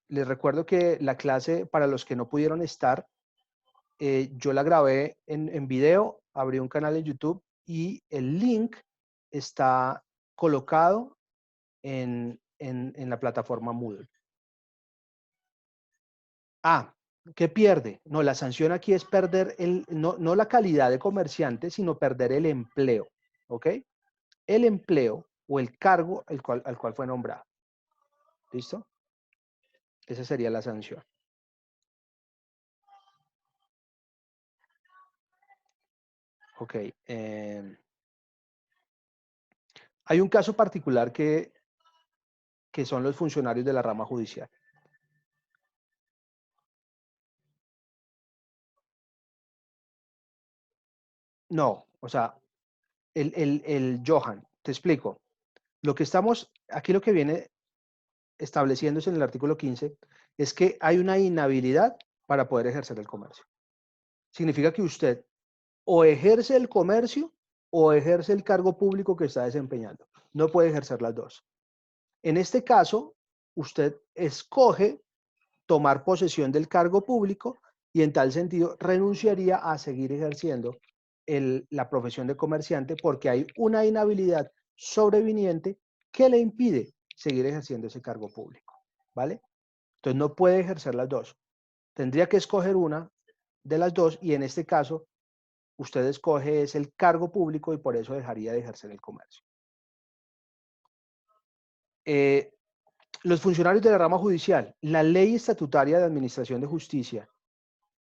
les recuerdo que la clase, para los que no pudieron estar, yo la grabé en video, abrí un canal en YouTube y el link está colocado en la plataforma Moodle. Ah, ¿qué pierde? No, la sanción aquí es perder no la calidad de comerciante, sino perder el empleo, ¿ok? El empleo o el cargo al cual fue nombrado. ¿Listo? Esa sería la sanción. Ok. Hay un caso particular que son los funcionarios de la rama judicial. No, o sea, el Johan, te explico. Aquí lo que viene estableciéndose en el artículo 15 es que hay una inhabilidad para poder ejercer el comercio. Significa que usted o ejerce el comercio o ejerce el cargo público que está desempeñando. No puede ejercer las dos. En este caso, usted escoge tomar posesión del cargo público y en tal sentido renunciaría a seguir ejerciendo la profesión de comerciante porque hay una inhabilidad sobreviniente que le impide seguir ejerciendo ese cargo público, ¿vale? Entonces no puede ejercer las dos. Tendría que escoger una de las dos y en este caso usted escoge es el cargo público y por eso dejaría de ejercer el comercio. Eh, los funcionarios de la rama judicial, la ley estatutaria de administración de justicia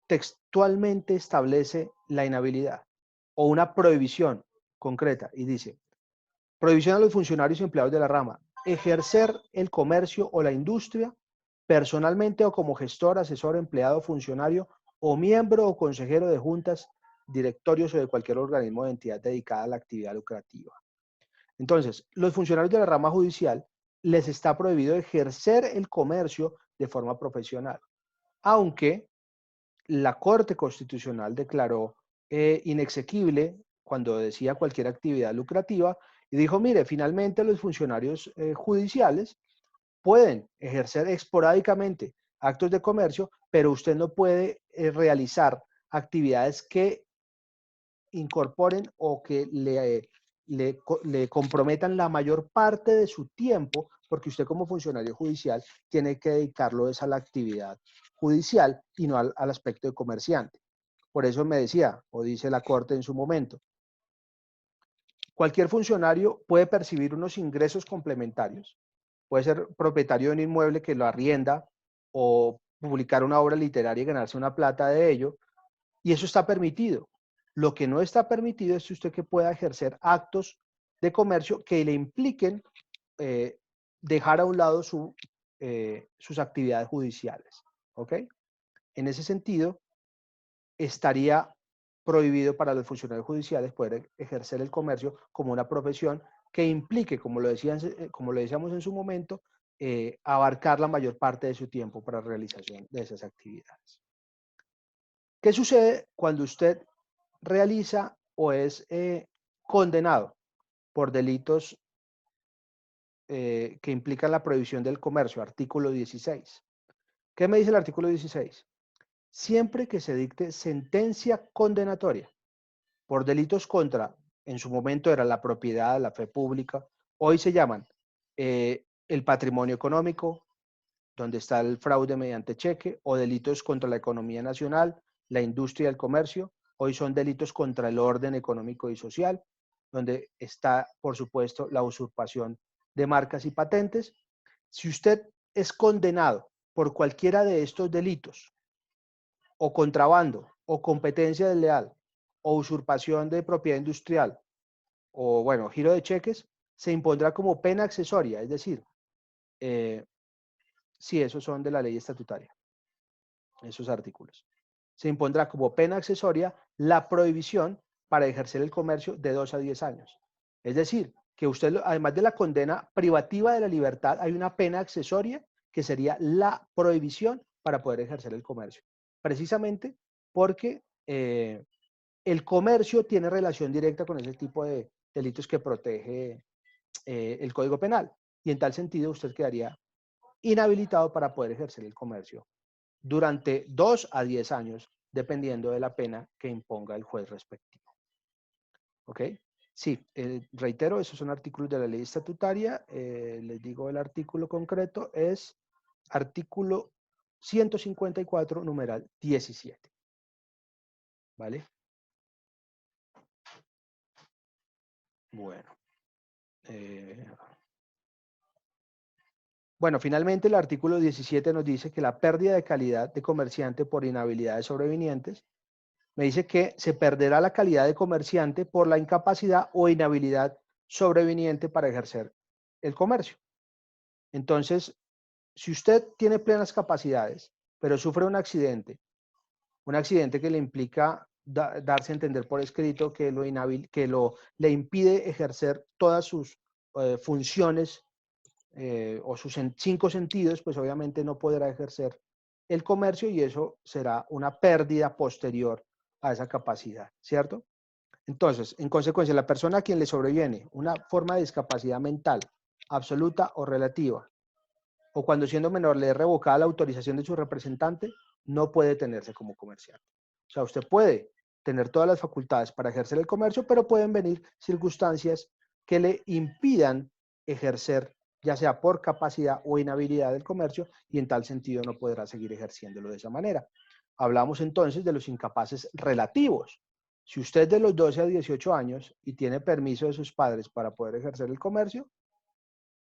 textualmente establece la inhabilidad o una prohibición concreta y dice, prohibición a los funcionarios y empleados de la rama, ejercer el comercio o la industria personalmente o como gestor, asesor, empleado, funcionario o miembro o consejero de juntas, directorios o de cualquier organismo o entidad dedicada a la actividad lucrativa. Entonces, los funcionarios de la rama judicial les está prohibido ejercer el comercio de forma profesional, aunque la Corte Constitucional declaró inexequible cuando decía cualquier actividad lucrativa y dijo, mire, finalmente los funcionarios judiciales pueden ejercer esporádicamente actos de comercio, pero usted no puede realizar actividades que incorporen o que le comprometan la mayor parte de su tiempo, porque usted como funcionario judicial tiene que dedicarlo a la actividad judicial y no al aspecto de comerciante. Por eso me decía, o dice la Corte en su momento, cualquier funcionario puede percibir unos ingresos complementarios, puede ser propietario de un inmueble que lo arrienda o publicar una obra literaria y ganarse una plata de ello, y eso está permitido. Lo que no está permitido es usted que pueda ejercer actos de comercio que le impliquen eh, dejar a un lado sus actividades judiciales. ¿Ok? En ese sentido, estaría prohibido para los funcionarios judiciales poder ejercer el comercio como una profesión que implique, como lo decíamos en su momento, abarcar la mayor parte de su tiempo para la realización de esas actividades. ¿Qué sucede cuando usted realiza o es condenado por delitos que implican la prohibición del comercio? Artículo 16. ¿Qué me dice el artículo 16? Siempre que se dicte sentencia condenatoria por delitos contra, en su momento era la propiedad, la fe pública, hoy se llaman el patrimonio económico, donde está el fraude mediante cheque, o delitos contra la economía nacional, la industria y el comercio, hoy son delitos contra el orden económico y social, donde está, por supuesto, la usurpación de marcas y patentes. Si usted es condenado por cualquiera de estos delitos, o contrabando, o competencia desleal, o usurpación de propiedad industrial, o bueno, giro de cheques, se impondrá como pena accesoria, es decir, si esos son de la ley estatutaria, esos artículos. Se impondrá como pena accesoria la prohibición para ejercer el comercio de 2 a 10 años. Es decir, que usted, además de la condena privativa de la libertad, hay una pena accesoria que sería la prohibición para poder ejercer el comercio. Precisamente porque el comercio tiene relación directa con ese tipo de delitos que protege el Código Penal. Y en tal sentido usted quedaría inhabilitado para poder ejercer el comercio durante 2 a 10 años, dependiendo de la pena que imponga el juez respectivo. ¿Ok? Sí, reitero, esos son artículos de la ley estatutaria. Les digo el artículo concreto, es artículo 154, numeral 17. ¿Vale? Bueno. Bueno, finalmente el artículo 17 nos dice que la pérdida de calidad de comerciante por inhabilidades sobrevinientes, me dice que se perderá la calidad de comerciante por la incapacidad o inhabilidad sobreviniente para ejercer el comercio. Entonces, si usted tiene plenas capacidades, pero sufre un accidente que le implica darse a entender por escrito que le impide ejercer todas sus funciones o sus 5 sentidos, pues obviamente no podrá ejercer el comercio y eso será una pérdida posterior a esa capacidad, ¿cierto? Entonces, en consecuencia, la persona a quien le sobreviene una forma de discapacidad mental absoluta o relativa, o cuando siendo menor le es revocada la autorización de su representante, no puede tenerse como comerciante. O sea, usted puede tener todas las facultades para ejercer el comercio, pero pueden venir circunstancias que le impidan ejercer, ya sea por capacidad o inhabilidad del comercio, y en tal sentido no podrá seguir ejerciéndolo de esa manera. Hablamos entonces de los incapaces relativos. Si usted de los 12 a 18 años y tiene permiso de sus padres para poder ejercer el comercio,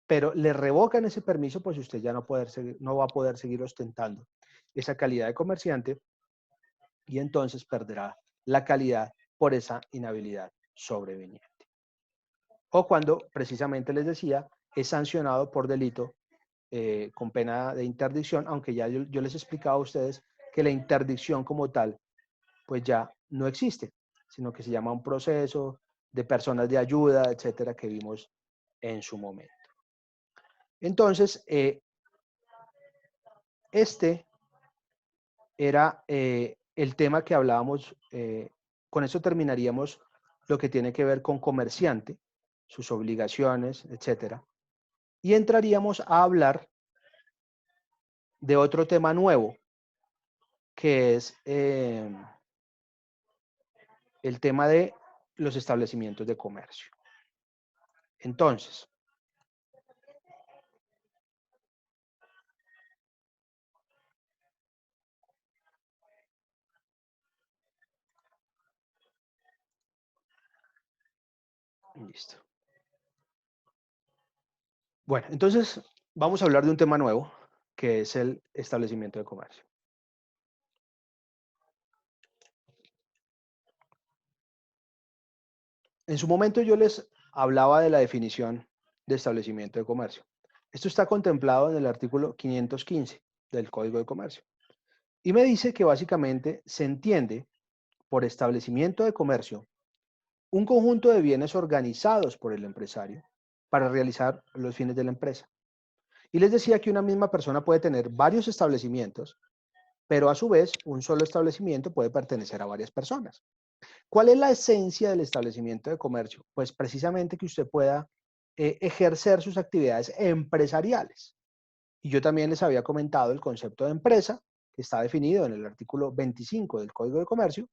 pero le revocan ese permiso, pues usted ya no va a poder seguir ostentando esa calidad de comerciante y entonces perderá la calidad por esa inhabilidad sobreveniente. O cuando, precisamente les decía, es sancionado por delito con pena de interdicción, aunque ya yo les he explicado a ustedes que la interdicción como tal, pues ya no existe, sino que se llama un proceso de personas de ayuda, etcétera, que vimos en su momento. Entonces, este era el tema que hablábamos. Con eso terminaríamos lo que tiene que ver con comerciante, sus obligaciones, etcétera. Y entraríamos a hablar de otro tema nuevo, que es el tema de los establecimientos de comercio. Entonces, listo. Bueno, entonces vamos a hablar de un tema nuevo, que es el establecimiento de comercio. En su momento yo les hablaba de la definición de establecimiento de comercio. Esto está contemplado en el artículo 515 del Código de Comercio. Y me dice que básicamente se entiende por establecimiento de comercio un conjunto de bienes organizados por el empresario para realizar los fines de la empresa. Y les decía que una misma persona puede tener varios establecimientos, pero a su vez un solo establecimiento puede pertenecer a varias personas. ¿Cuál es la esencia del establecimiento de comercio? Pues precisamente que usted pueda ejercer sus actividades empresariales. Y yo también les había comentado el concepto de empresa, que está definido en el artículo 25 del Código de Comercio,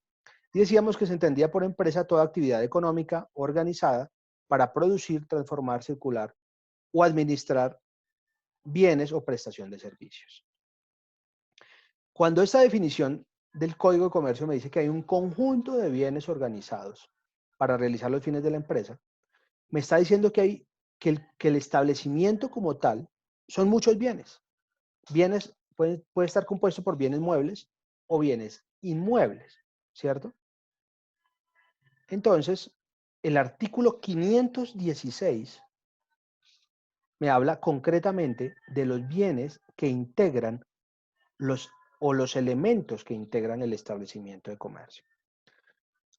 y decíamos que se entendía por empresa toda actividad económica organizada para producir, transformar, circular o administrar bienes o prestación de servicios. Cuando esta definición del Código de Comercio me dice que hay un conjunto de bienes organizados para realizar los fines de la empresa, me está diciendo que el establecimiento como tal son muchos bienes. Bienes puede estar compuesto por bienes muebles o bienes inmuebles, ¿cierto? Entonces, el artículo 516 me habla concretamente de los bienes que integran los elementos que integran el establecimiento de comercio.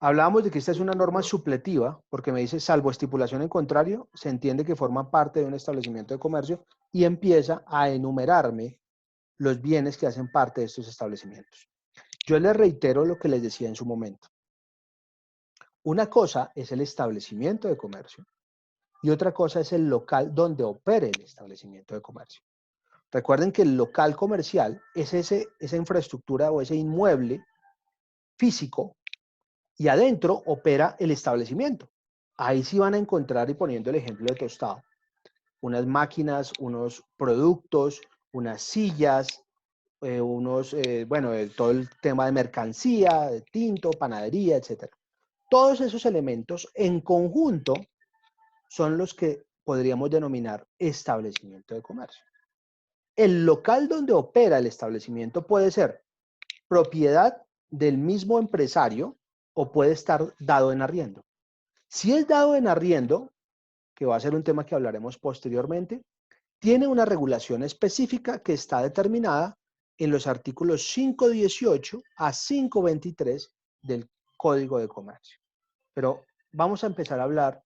Hablábamos de que esta es una norma supletiva, porque me dice, salvo estipulación en contrario, se entiende que forma parte de un establecimiento de comercio y empieza a enumerarme los bienes que hacen parte de estos establecimientos. Yo les reitero lo que les decía en su momento. Una cosa es el establecimiento de comercio y otra cosa es el local donde opere el establecimiento de comercio. Recuerden que el local comercial es esa infraestructura o ese inmueble físico y adentro opera el establecimiento. Ahí sí van a encontrar, y poniendo el ejemplo de tostado, unas máquinas, unos productos, unas sillas, bueno, todo el tema de mercancía, de tinto, panadería, etc. Todos esos elementos en conjunto son los que podríamos denominar establecimiento de comercio. El local donde opera el establecimiento puede ser propiedad del mismo empresario o puede estar dado en arriendo. Si es dado en arriendo, que va a ser un tema que hablaremos posteriormente, tiene una regulación específica que está determinada en los artículos 518 a 523 del Código de Comercio. Pero vamos a empezar a hablar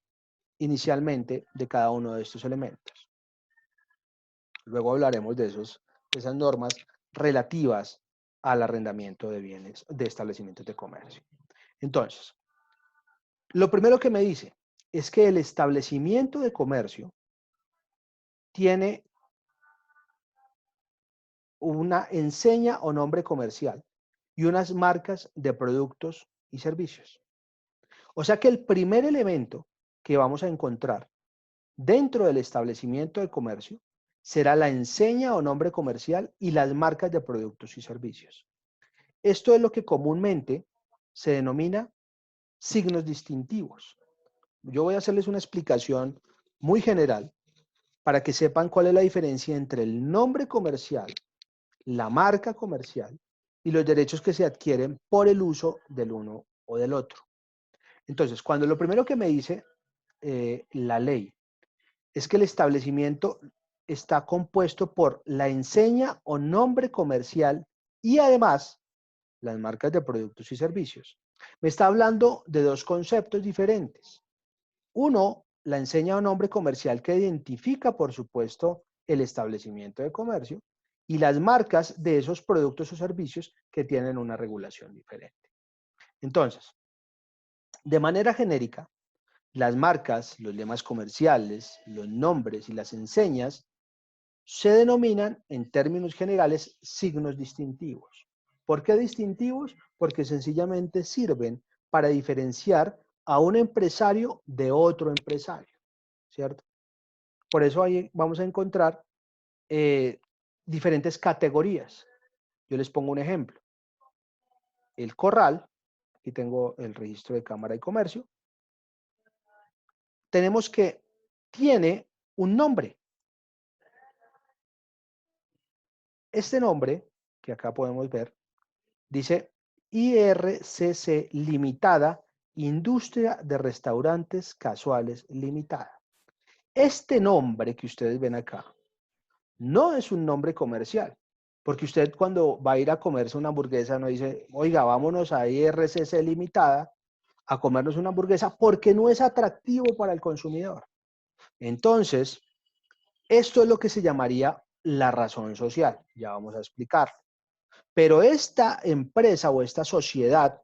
inicialmente de cada uno de estos elementos. Luego hablaremos de esas normas relativas al arrendamiento de bienes de establecimientos de comercio. Entonces, lo primero que me dice es que el establecimiento de comercio tiene una enseña o nombre comercial y unas marcas de productos y servicios. O sea que el primer elemento que vamos a encontrar dentro del establecimiento de comercio será la enseña o nombre comercial y las marcas de productos y servicios. Esto es lo que comúnmente se denomina signos distintivos. Yo voy a hacerles una explicación muy general para que sepan cuál es la diferencia entre el nombre comercial, la marca comercial y los derechos que se adquieren por el uso del uno o del otro. Entonces, cuando lo primero que me dice la ley es que el establecimiento está compuesto por la enseña o nombre comercial y además las marcas de productos y servicios. Me está hablando de dos conceptos diferentes. Uno, la enseña o nombre comercial que identifica, por supuesto, el establecimiento de comercio y las marcas de esos productos o servicios que tienen una regulación diferente. Entonces, de manera genérica, las marcas, los lemas comerciales, los nombres y las enseñas se denominan en términos generales signos distintivos. ¿Por qué distintivos? Porque sencillamente sirven para diferenciar a un empresario de otro empresario, ¿cierto? Por eso ahí vamos a encontrar diferentes categorías. Yo les pongo un ejemplo. El corral, aquí tengo el registro de Cámara de Comercio, tenemos que tiene un nombre. Este nombre, que acá podemos ver, dice IRCC Limitada, Industria de Restaurantes Casuales Limitada. Este nombre que ustedes ven acá no es un nombre comercial, porque usted cuando va a ir a comerse una hamburguesa no dice, oiga, vámonos a IRCC Limitada a comernos una hamburguesa porque no es atractivo para el consumidor. Entonces, esto es lo que se llamaría la razón social. Ya vamos a explicar. Pero esta empresa o esta sociedad,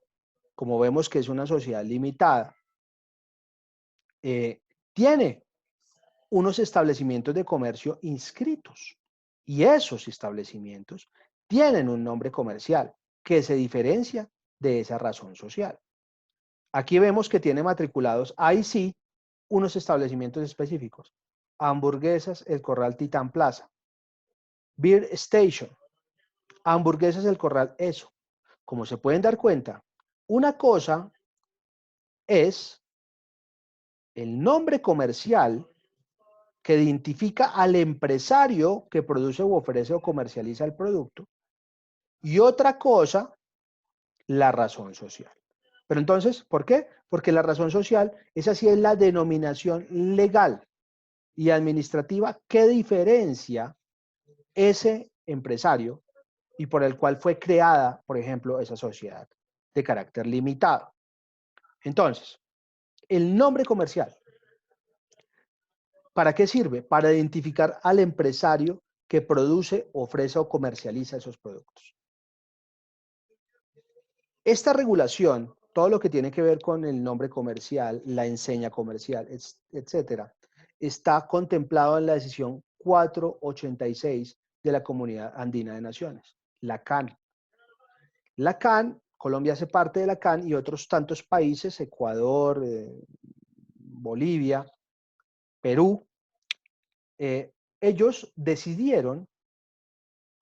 como vemos que es una sociedad limitada, tiene unos establecimientos de comercio inscritos. Y esos establecimientos tienen un nombre comercial que se diferencia de esa razón social. Aquí vemos que tiene matriculados, ahí sí, unos establecimientos específicos. Hamburguesas El Corral Titán Plaza. Beer Station. Hamburguesas El Corral Eso. Como se pueden dar cuenta, una cosa es el nombre comercial que identifica al empresario que produce o ofrece o comercializa el producto y otra cosa, la razón social. Pero entonces, ¿por qué? Porque la razón social, esa sí es la denominación legal y administrativa que diferencia ese empresario y por el cual fue creada, por ejemplo, esa sociedad de carácter limitado. Entonces, el nombre comercial, ¿para qué sirve? Para identificar al empresario que produce, ofrece o comercializa esos productos. Esta regulación, todo lo que tiene que ver con el nombre comercial, la enseña comercial, etcétera, está contemplado en la decisión 486 de la Comunidad Andina de Naciones, la CAN. La CAN, Colombia hace parte de la CAN y otros tantos países, Ecuador, Bolivia, Perú, ellos decidieron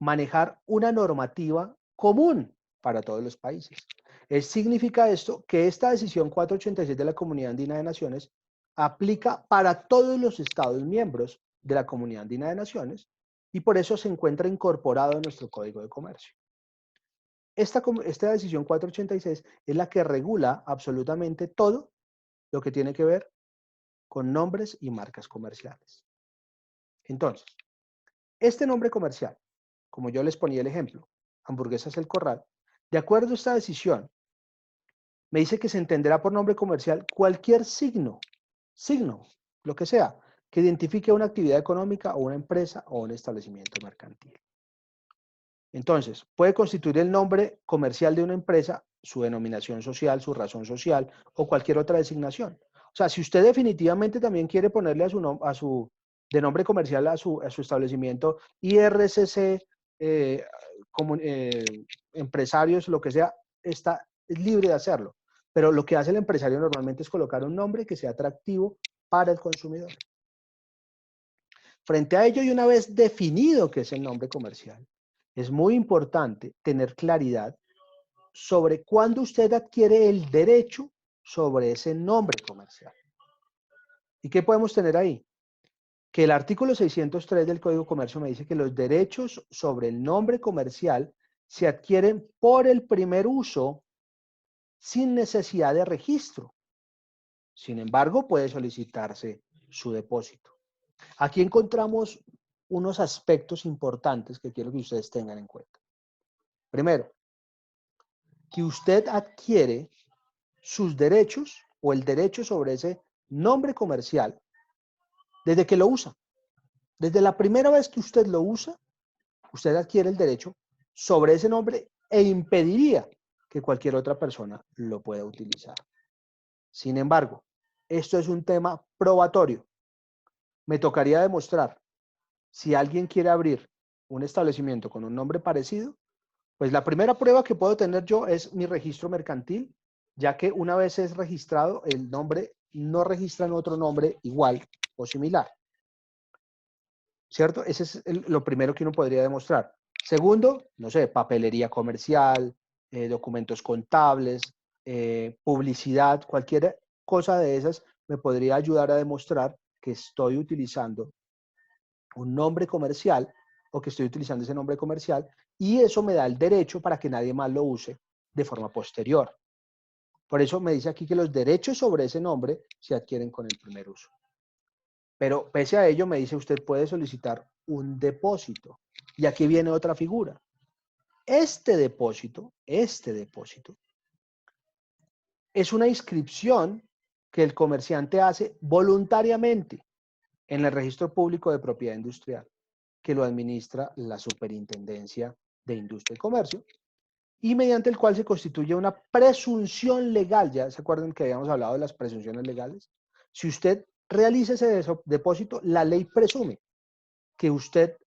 manejar una normativa común para todos los países. Significa esto que esta decisión 486 de la Comunidad Andina de Naciones aplica para todos los Estados miembros de la Comunidad Andina de Naciones y por eso se encuentra incorporado en nuestro Código de Comercio. Esta decisión 486 es la que regula absolutamente todo lo que tiene que ver con nombres y marcas comerciales. Entonces, este nombre comercial, como yo les ponía el ejemplo, Hamburguesas El Corral, de acuerdo a esta decisión, me dice que se entenderá por nombre comercial cualquier signo, lo que sea, que identifique una actividad económica o una empresa o un establecimiento mercantil. Entonces, puede constituir el nombre comercial de una empresa, su denominación social, su razón social o cualquier otra designación. O sea, si usted definitivamente también quiere ponerle de nombre comercial a su establecimiento IRCC, empresarios, lo que sea, es libre de hacerlo. Pero lo que hace el empresario normalmente es colocar un nombre que sea atractivo para el consumidor. Frente a ello, y una vez definido qué es el nombre comercial, es muy importante tener claridad sobre cuándo usted adquiere el derecho sobre ese nombre comercial. ¿Y qué podemos tener ahí? Que el artículo 603 del Código de Comercio me dice que los derechos sobre el nombre comercial se adquieren por el primer uso sin necesidad de registro. Sin embargo, puede solicitarse su depósito. Aquí encontramos unos aspectos importantes que quiero que ustedes tengan en cuenta. Primero, que usted adquiere sus derechos o el derecho sobre ese nombre comercial desde que lo usa. Desde la primera vez que usted lo usa, usted adquiere el derecho sobre ese nombre e impediría que cualquier otra persona lo pueda utilizar. Sin embargo, esto es un tema probatorio. Me tocaría demostrar si alguien quiere abrir un establecimiento con un nombre parecido, pues la primera prueba que puedo tener yo es mi registro mercantil, ya que una vez es registrado, el nombre no registra en otro nombre igual o similar. ¿Cierto? Ese es lo primero que uno podría demostrar. Segundo, no sé, papelería comercial, documentos contables, publicidad, cualquier cosa de esas me podría ayudar a demostrar que estoy utilizando un nombre comercial o que estoy utilizando ese nombre comercial y eso me da el derecho para que nadie más lo use de forma posterior. Por eso me dice aquí que los derechos sobre ese nombre se adquieren con el primer uso. Pero pese a ello me dice usted puede solicitar un depósito. Y aquí viene otra figura. Este depósito es una inscripción que el comerciante hace voluntariamente en el Registro Público de Propiedad Industrial, que lo administra la Superintendencia de Industria y Comercio, y mediante el cual se constituye una presunción legal. ¿Ya se acuerdan que habíamos hablado de las presunciones legales? Si usted realiza ese depósito, la ley presume que usted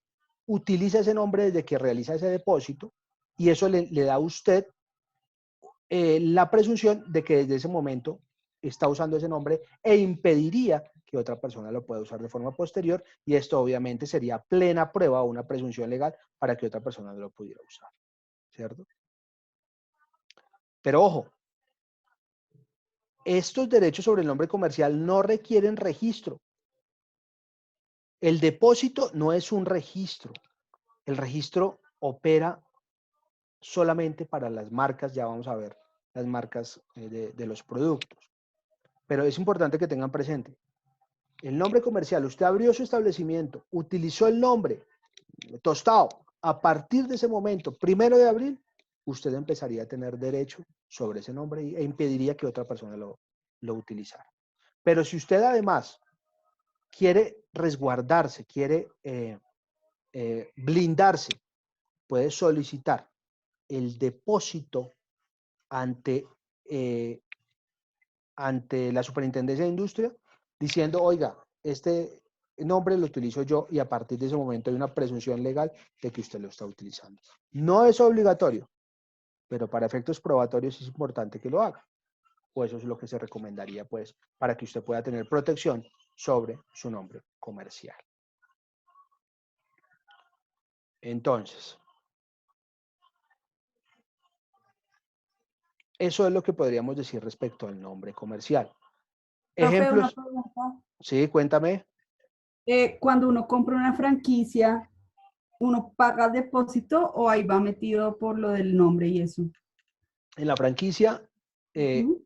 utiliza ese nombre desde que realiza ese depósito y eso le da a usted la presunción de que desde ese momento está usando ese nombre e impediría que otra persona lo pueda usar de forma posterior y esto obviamente sería plena prueba o una presunción legal para que otra persona no lo pudiera usar, ¿cierto? Pero ojo, estos derechos sobre el nombre comercial no requieren registro. El depósito no es un registro. El registro opera solamente para las marcas, ya vamos a ver las marcas de los productos. Pero es importante que tengan presente, el nombre comercial, usted abrió su establecimiento, utilizó el nombre Tostado, a partir de ese momento, 1 de abril, usted empezaría a tener derecho sobre ese nombre e impediría que otra persona lo utilizara. Pero si usted además quiere resguardarse, quiere blindarse, puede solicitar el depósito ante, ante la Superintendencia de Industria, diciendo, oiga, este nombre lo utilizo yo y a partir de ese momento hay una presunción legal de que usted lo está utilizando. No es obligatorio, pero para efectos probatorios es importante que lo haga. O eso es lo que se recomendaría, pues, para que usted pueda tener protección sobre su nombre comercial. Entonces, eso es lo que podríamos decir respecto al nombre comercial. Profe, una Ejemplos, pregunta. sí, cuéntame. Cuando uno compra una franquicia, ¿uno paga el depósito o ahí va metido por lo del nombre y eso? En la franquicia, Ujú.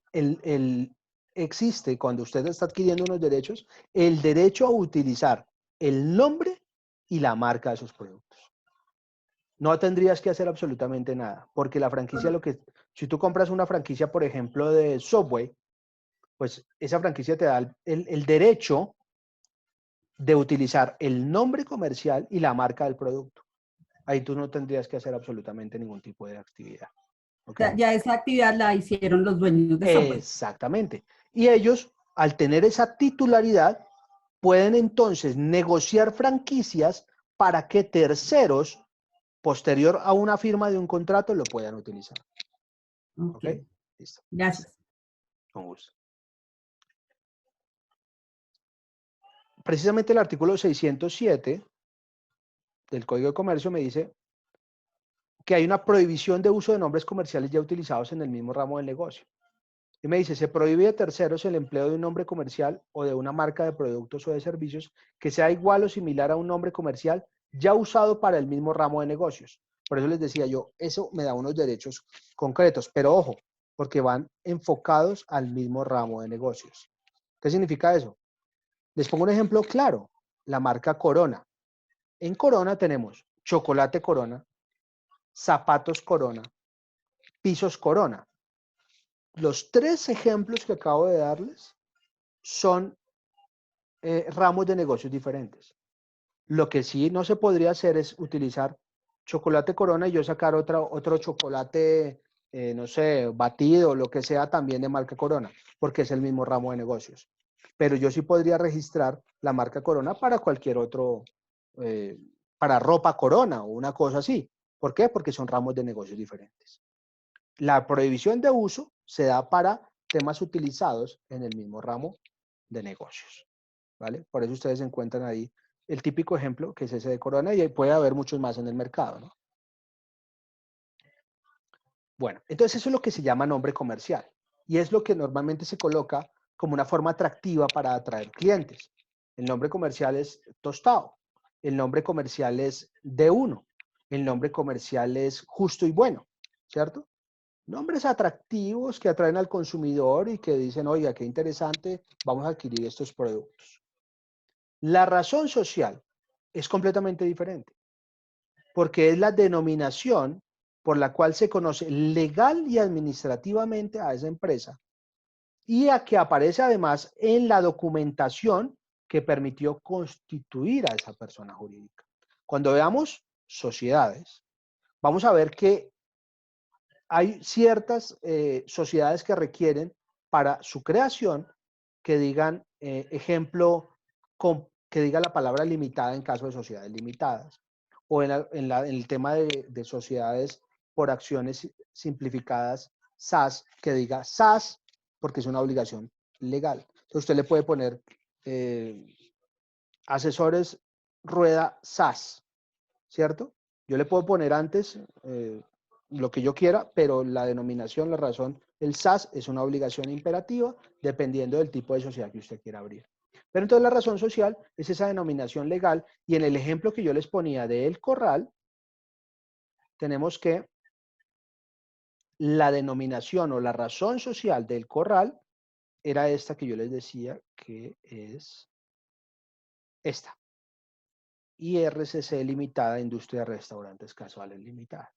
existe, cuando usted está adquiriendo unos derechos, el derecho a utilizar el nombre y la marca de sus productos. No tendrías que hacer absolutamente nada, porque la franquicia, si tú compras una franquicia, por ejemplo, de Subway, pues esa franquicia te da el derecho de utilizar el nombre comercial y la marca del producto. Ahí tú no tendrías que hacer absolutamente ningún tipo de actividad. ¿Ok? Ya esa actividad la hicieron los dueños de Subway. Exactamente. Y ellos, al tener esa titularidad, pueden entonces negociar franquicias para que terceros, posterior a una firma de un contrato, lo puedan utilizar. Ok, ¿Ok? Listo. gracias. Con gusto. Precisamente el artículo 607 del Código de Comercio me dice que hay una prohibición de uso de nombres comerciales ya utilizados en el mismo ramo del negocio. Y me dice, se prohíbe a terceros el empleo de un nombre comercial o de una marca de productos o de servicios que sea igual o similar a un nombre comercial ya usado para el mismo ramo de negocios. Por eso les decía yo, eso me da unos derechos concretos, pero ojo, porque van enfocados al mismo ramo de negocios. ¿Qué significa eso? Les pongo un ejemplo claro, la marca Corona. En Corona tenemos chocolate Corona, zapatos Corona, pisos Corona. Los tres ejemplos que acabo de darles son ramos de negocios diferentes. Lo que sí no se podría hacer es utilizar chocolate Corona y yo sacar otro chocolate, no sé, batido, lo que sea también de marca Corona, porque es el mismo ramo de negocios. Pero yo sí podría registrar la marca Corona para cualquier otro, eh, para ropa Corona o una cosa así. ¿Por qué? Porque son ramos de negocios diferentes. La prohibición de uso se da para temas utilizados en el mismo ramo de negocios. ¿Vale? Por eso ustedes encuentran ahí el típico ejemplo que es ese de Corona y puede haber muchos más en el mercado, ¿no? Bueno, entonces eso es lo que se llama nombre comercial y es lo que normalmente se coloca como una forma atractiva para atraer clientes. El nombre comercial es tostado, el nombre comercial es de uno, el nombre comercial es justo y bueno, ¿cierto? Nombres atractivos que atraen al consumidor y que dicen, oiga, qué interesante, vamos a adquirir estos productos. La razón social es completamente diferente, porque es la denominación por la cual se conoce legal y administrativamente a esa empresa y a que aparece además en la documentación que permitió constituir a esa persona jurídica. Cuando veamos sociedades, vamos a ver que hay ciertas sociedades que requieren para su creación que digan, ejemplo, que diga la palabra limitada en caso de sociedades limitadas, o en el tema de sociedades por acciones simplificadas, SAS, que diga SAS, porque es una obligación legal. Entonces usted le puede poner asesores rueda SAS, ¿cierto? Yo le puedo poner antes lo que yo quiera, pero la denominación, la razón, el SAS es una obligación imperativa dependiendo del tipo de sociedad que usted quiera abrir. Pero entonces la razón social es esa denominación legal y en el ejemplo que yo les ponía de El Corral, tenemos que la denominación o la razón social del Corral era esta que yo les decía que es esta. IRCC Limitada, Industria de Restaurantes Casuales Limitada.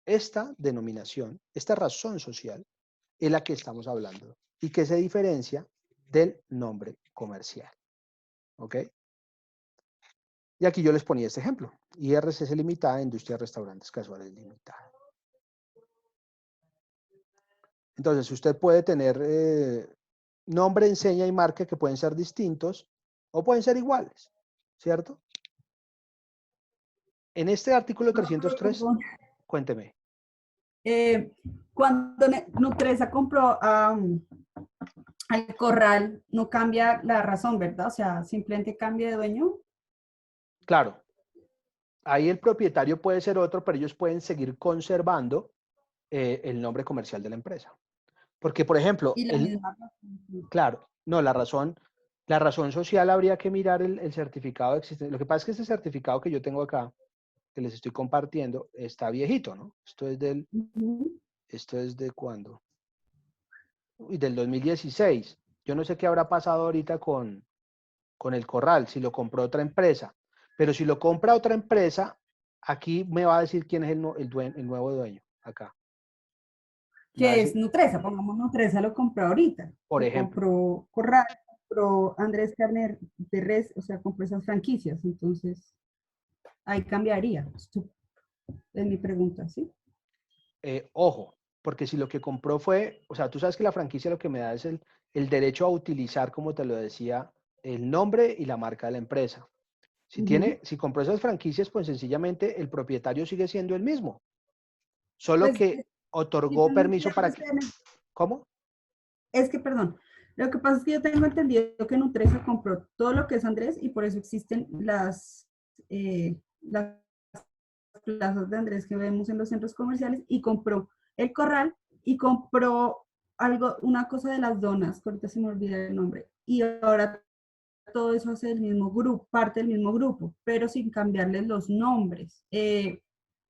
Esta denominación, esta razón social, es la que estamos hablando y que se diferencia del nombre comercial. ¿Ok? Y aquí yo les ponía este ejemplo. IRCC Limitada, Industria de Restaurantes Casuales Limitada. Entonces, usted puede tener nombre, enseña y marca que pueden ser distintos o pueden ser iguales, ¿cierto? En este artículo No, 303, cuénteme. Cuando Nutresa compró al Corral, no cambia la razón, ¿verdad? O sea, simplemente cambia de dueño. Claro, ahí el propietario puede ser otro, pero ellos pueden seguir conservando el nombre comercial de la empresa. Porque, por ejemplo, Y la misma razón. claro, no, la razón social habría que mirar el certificado de existencia. Lo que pasa es que este certificado que yo tengo acá, que les estoy compartiendo, está viejito, ¿no? Esto es de ¿cuándo? Uy, del 2016. Yo no sé qué habrá pasado ahorita con el Corral, si lo compró otra empresa. Pero si lo compra otra empresa, aquí me va a decir quién es el nuevo dueño, acá. Me va a Que es decir, Nutresa, pongamos Nutresa lo compró ahorita. por Lo ejemplo, compró Corral, compró Andrés Carner de Res, o sea, compró esas franquicias. Entonces, ahí cambiaría. Es mi pregunta, ¿sí? ojo, porque si lo que compró fue, o sea, tú sabes que la franquicia lo que me da es el derecho a utilizar, como te lo decía, el nombre y la marca de la empresa. Si compró esas franquicias, pues sencillamente el propietario sigue siendo el mismo, solo Pues, que otorgó permiso para que, ¿cómo? es que, perdón, lo que pasa es que yo tengo entendido que Nutresa compró todo lo que es Andrés y por eso existen las plazas de Andrés que vemos en los centros comerciales y compró el Corral y compró una cosa de las donas, que ahorita se me olvida el nombre, y ahora todo eso hace el mismo grupo, parte del mismo grupo, pero sin cambiarles los nombres.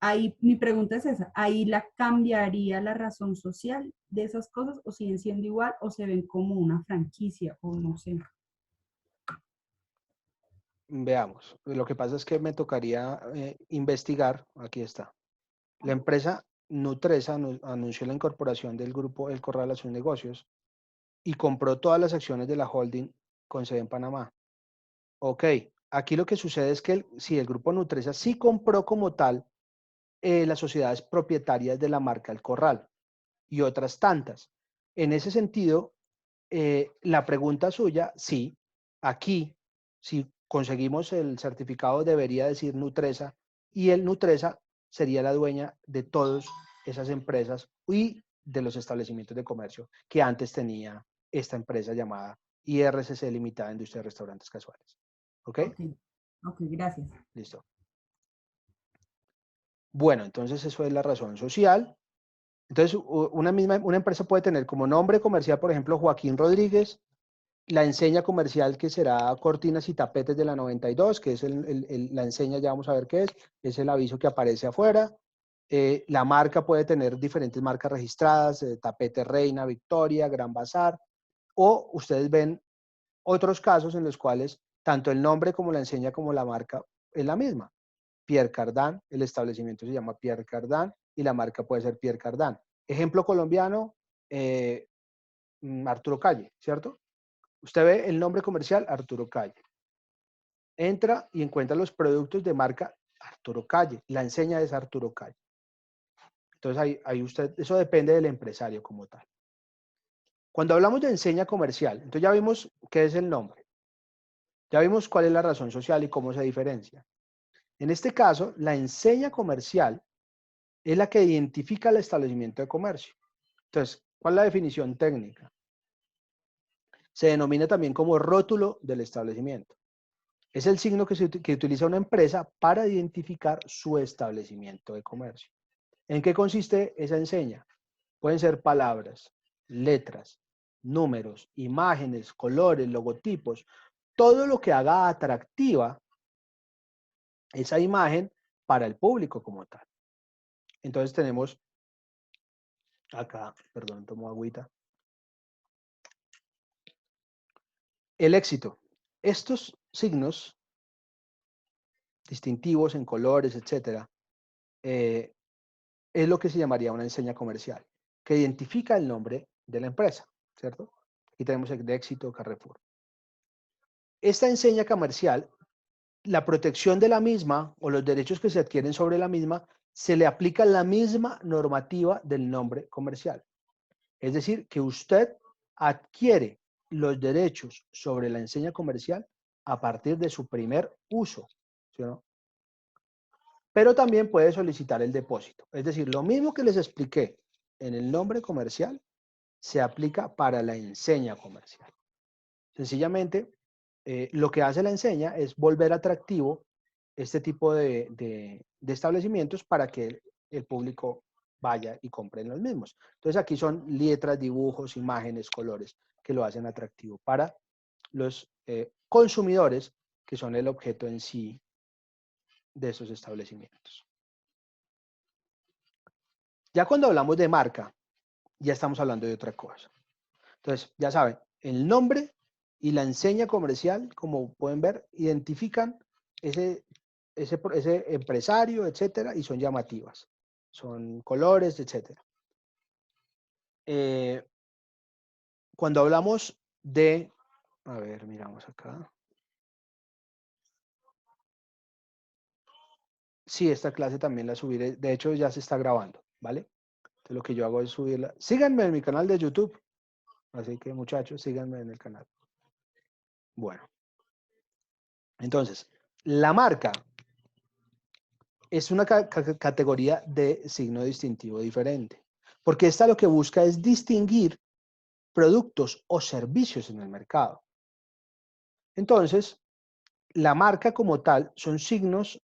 Ahí mi pregunta es esa, ¿ahí la cambiaría la razón social de esas cosas o siguen siendo igual o se ven como una franquicia o no sé? Veamos. Lo que pasa es que me tocaría investigar, aquí está. La empresa Nutresa anunció la incorporación del grupo El Corral a sus negocios y compró todas las acciones de la holding con sede en Panamá. Ok, aquí lo que sucede es que si el grupo Nutresa sí compró como tal las sociedades propietarias de la marca El Corral y otras tantas. En ese sentido, la pregunta suya, sí, aquí, si conseguimos el certificado, debería decir Nutresa y el Nutresa sería la dueña de todas esas empresas y de los establecimientos de comercio que antes tenía esta empresa llamada IRCC Limitada Industria de Restaurantes Casuales. ¿Ok? Ok, ok, gracias. Listo. Bueno, entonces eso es la razón social. Entonces, una empresa puede tener como nombre comercial, por ejemplo, Joaquín Rodríguez, la enseña comercial que será Cortinas y Tapetes de la 92, que es la enseña, ya vamos a ver qué es el aviso que aparece afuera. La marca puede tener diferentes marcas registradas, Tapete Reina, Victoria, Gran Bazar, o ustedes ven otros casos en los cuales tanto el nombre como la enseña como la marca es la misma. Pierre Cardin, el establecimiento se llama Pierre Cardin y la marca puede ser Pierre Cardin. Ejemplo colombiano, Arturo Calle, ¿cierto? Usted ve el nombre comercial Arturo Calle. Entra y encuentra los productos de marca Arturo Calle. La enseña es Arturo Calle. Entonces ahí usted, eso depende del empresario como tal. Cuando hablamos de enseña comercial, entonces ya vimos qué es el nombre. Ya vimos cuál es la razón social y cómo se diferencia. En este caso, la enseña comercial es la que identifica el establecimiento de comercio. Entonces, ¿cuál es la definición técnica? Se denomina también como rótulo del establecimiento. Es el signo que utiliza una empresa para identificar su establecimiento de comercio. ¿En qué consiste esa enseña? Pueden ser palabras, letras, números, imágenes, colores, logotipos, todo lo que haga atractiva esa imagen para el público como tal. Entonces tenemos acá, perdón, tomo agüita. El éxito. Estos signos distintivos en colores, etcétera, es lo que se llamaría una enseña comercial, que identifica el nombre de la empresa, ¿cierto? Aquí tenemos el de éxito Carrefour. Esta enseña comercial, la protección de la misma o los derechos que se adquieren sobre la misma, se le aplica la misma normativa del nombre comercial. Es decir, que usted adquiere los derechos sobre la enseña comercial a partir de su primer uso, ¿sí o no? Pero también puede solicitar el depósito. Es decir, lo mismo que les expliqué en el nombre comercial, se aplica para la enseña comercial. Sencillamente, lo que hace la enseña es volver atractivo este tipo de establecimientos para que el público vaya y compre en los mismos. Entonces aquí son letras, dibujos, imágenes, colores que lo hacen atractivo para los consumidores que son el objeto en sí de esos establecimientos. Ya cuando hablamos de marca, ya estamos hablando de otra cosa. Entonces, ya saben, el nombre y la enseña comercial, como pueden ver, identifican ese empresario, etcétera, y son llamativas. Son colores, etcétera. Cuando hablamos de, a ver, miramos acá. Sí, esta clase también la subiré. De hecho, ya se está grabando, ¿vale? Entonces, lo que yo hago es subirla. Síganme en mi canal de YouTube. Así que, muchachos, síganme en el canal. Bueno. Entonces, la marca es una categoría de signo distintivo diferente, porque esta lo que busca es distinguir productos o servicios en el mercado. Entonces, la marca como tal son signos,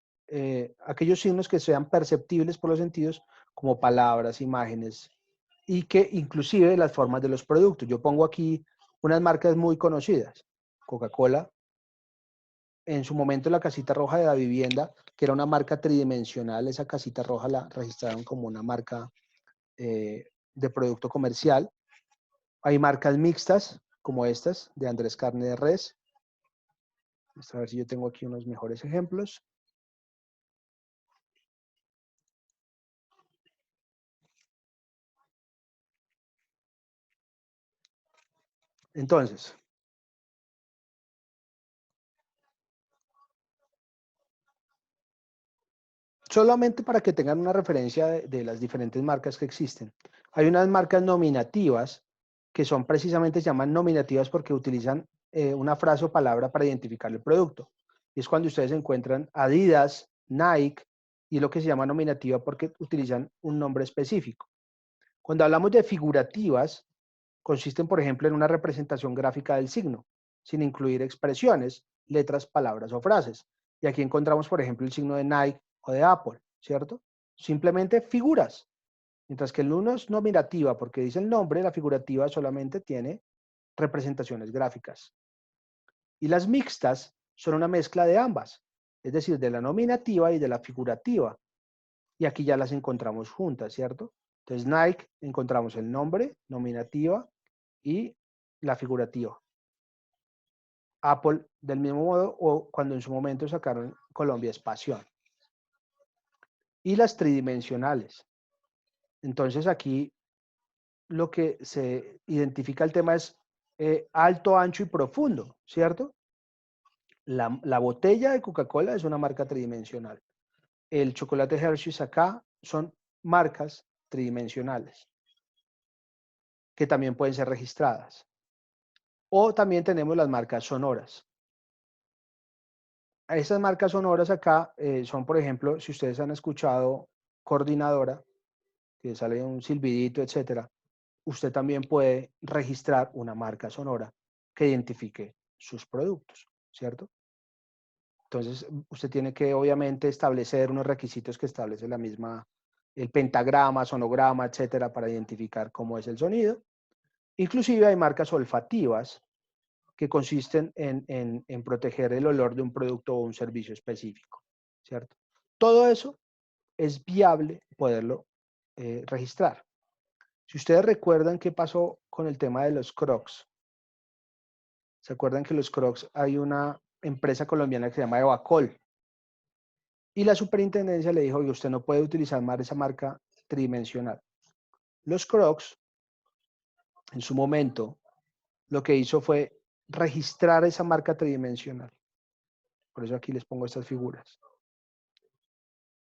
aquellos signos que sean perceptibles por los sentidos, como palabras, imágenes, y que inclusive las formas de los productos. Yo pongo aquí unas marcas muy conocidas. Coca-Cola, en su momento la casita roja de la vivienda, que era una marca tridimensional, esa casita roja la registraron como una marca de producto comercial. Hay marcas mixtas, como estas, de Andrés Carne de Res. Vamos a ver si yo tengo aquí unos mejores ejemplos. Entonces, solamente para que tengan una referencia de las diferentes marcas que existen. Hay unas marcas nominativas que son precisamente, se llaman nominativas porque utilizan una frase o palabra para identificar el producto. Y es cuando ustedes encuentran Adidas, Nike, y lo que se llama nominativa porque utilizan un nombre específico. Cuando hablamos de figurativas, consisten, por ejemplo, en una representación gráfica del signo, sin incluir expresiones, letras, palabras o frases. Y aquí encontramos, por ejemplo, el signo de Nike o de Apple, ¿cierto? Simplemente figuras. Mientras que el uno es nominativa, porque dice el nombre, la figurativa solamente tiene representaciones gráficas. Y las mixtas son una mezcla de ambas, es decir, de la nominativa y de la figurativa. Y aquí ya las encontramos juntas, ¿cierto? Entonces, Nike, encontramos el nombre, nominativa, y la figurativa. Apple, del mismo modo, o cuando en su momento sacaron Colombia es pasión. Y las tridimensionales. Entonces, aquí lo que se identifica el tema es alto, ancho y profundo, ¿cierto? La botella de Coca-Cola es una marca tridimensional. El chocolate Hershey's acá son marcas tridimensionales que también pueden ser registradas. O también tenemos las marcas sonoras. Estas marcas sonoras acá son, por ejemplo, si ustedes han escuchado Coordinadora, que sale un silbidito, etcétera, usted también puede registrar una marca sonora que identifique sus productos, ¿cierto? Entonces, usted tiene que obviamente establecer unos requisitos que establece la misma, el pentagrama, sonograma, etcétera, para identificar cómo es el sonido. Inclusive hay marcas olfativas que consisten en proteger el olor de un producto o un servicio específico, ¿cierto? Todo eso es viable poderlo registrar. Si ustedes recuerdan qué pasó con el tema de los Crocs, ¿se acuerdan que los Crocs hay una empresa colombiana que se llama Evacol? Y la superintendencia le dijo, oye, usted no puede utilizar más esa marca tridimensional. Los Crocs, en su momento, lo que hizo fue registrar esa marca tridimensional. Por eso aquí les pongo estas figuras.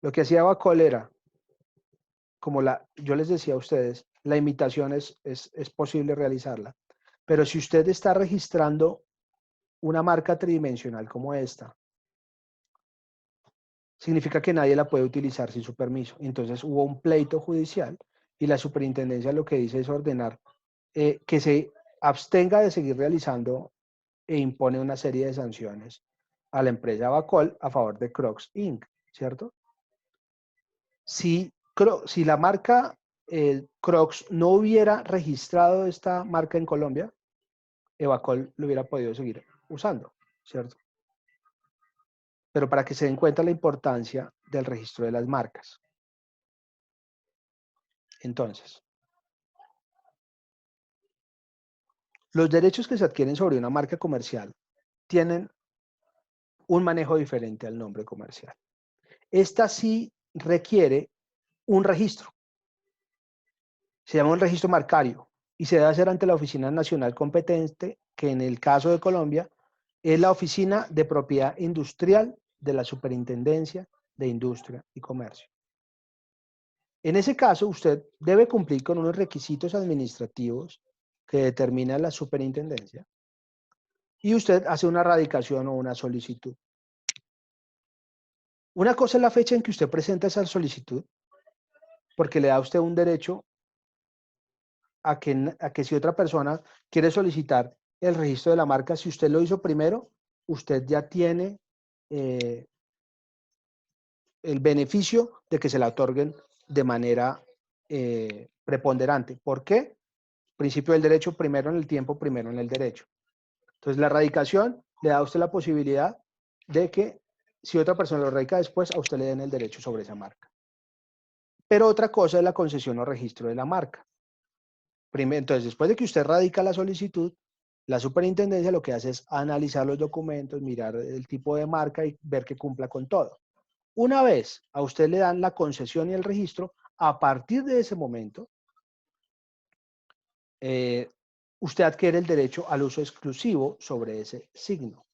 Lo que hacía Evacol era, como yo les decía a ustedes, la imitación es posible realizarla. Pero si usted está registrando una marca tridimensional como esta, significa que nadie la puede utilizar sin su permiso. Entonces hubo un pleito judicial y la superintendencia lo que dice es ordenar que se abstenga de seguir realizando e impone una serie de sanciones a la empresa Bacol a favor de Crocs Inc., ¿cierto? Si la marca Crocs no hubiera registrado esta marca en Colombia, Evacol lo hubiera podido seguir usando, ¿cierto? Pero para que se den cuenta la importancia del registro de las marcas. Entonces, los derechos que se adquieren sobre una marca comercial tienen un manejo diferente al nombre comercial. Esta sí requiere un registro. Se llama un registro marcario y se debe hacer ante la Oficina Nacional competente, que en el caso de Colombia es la Oficina de Propiedad Industrial de la Superintendencia de Industria y Comercio. En ese caso, usted debe cumplir con unos requisitos administrativos que determina la superintendencia y usted hace una radicación o una solicitud. Una cosa es la fecha en que usted presenta esa solicitud, porque le da a usted un derecho a que si otra persona quiere solicitar el registro de la marca, si usted lo hizo primero, usted ya tiene el beneficio de que se la otorguen de manera preponderante. ¿Por qué? Principio del derecho, primero en el tiempo, primero en el derecho. Entonces, la radicación le da a usted la posibilidad de que si otra persona lo radica después, a usted le den el derecho sobre esa marca. Pero otra cosa es la concesión o registro de la marca. Entonces, después de que usted radica la solicitud, la superintendencia lo que hace es analizar los documentos, mirar el tipo de marca y ver que cumpla con todo. Una vez a usted le dan la concesión y el registro, a partir de ese momento, usted adquiere el derecho al uso exclusivo sobre ese signo.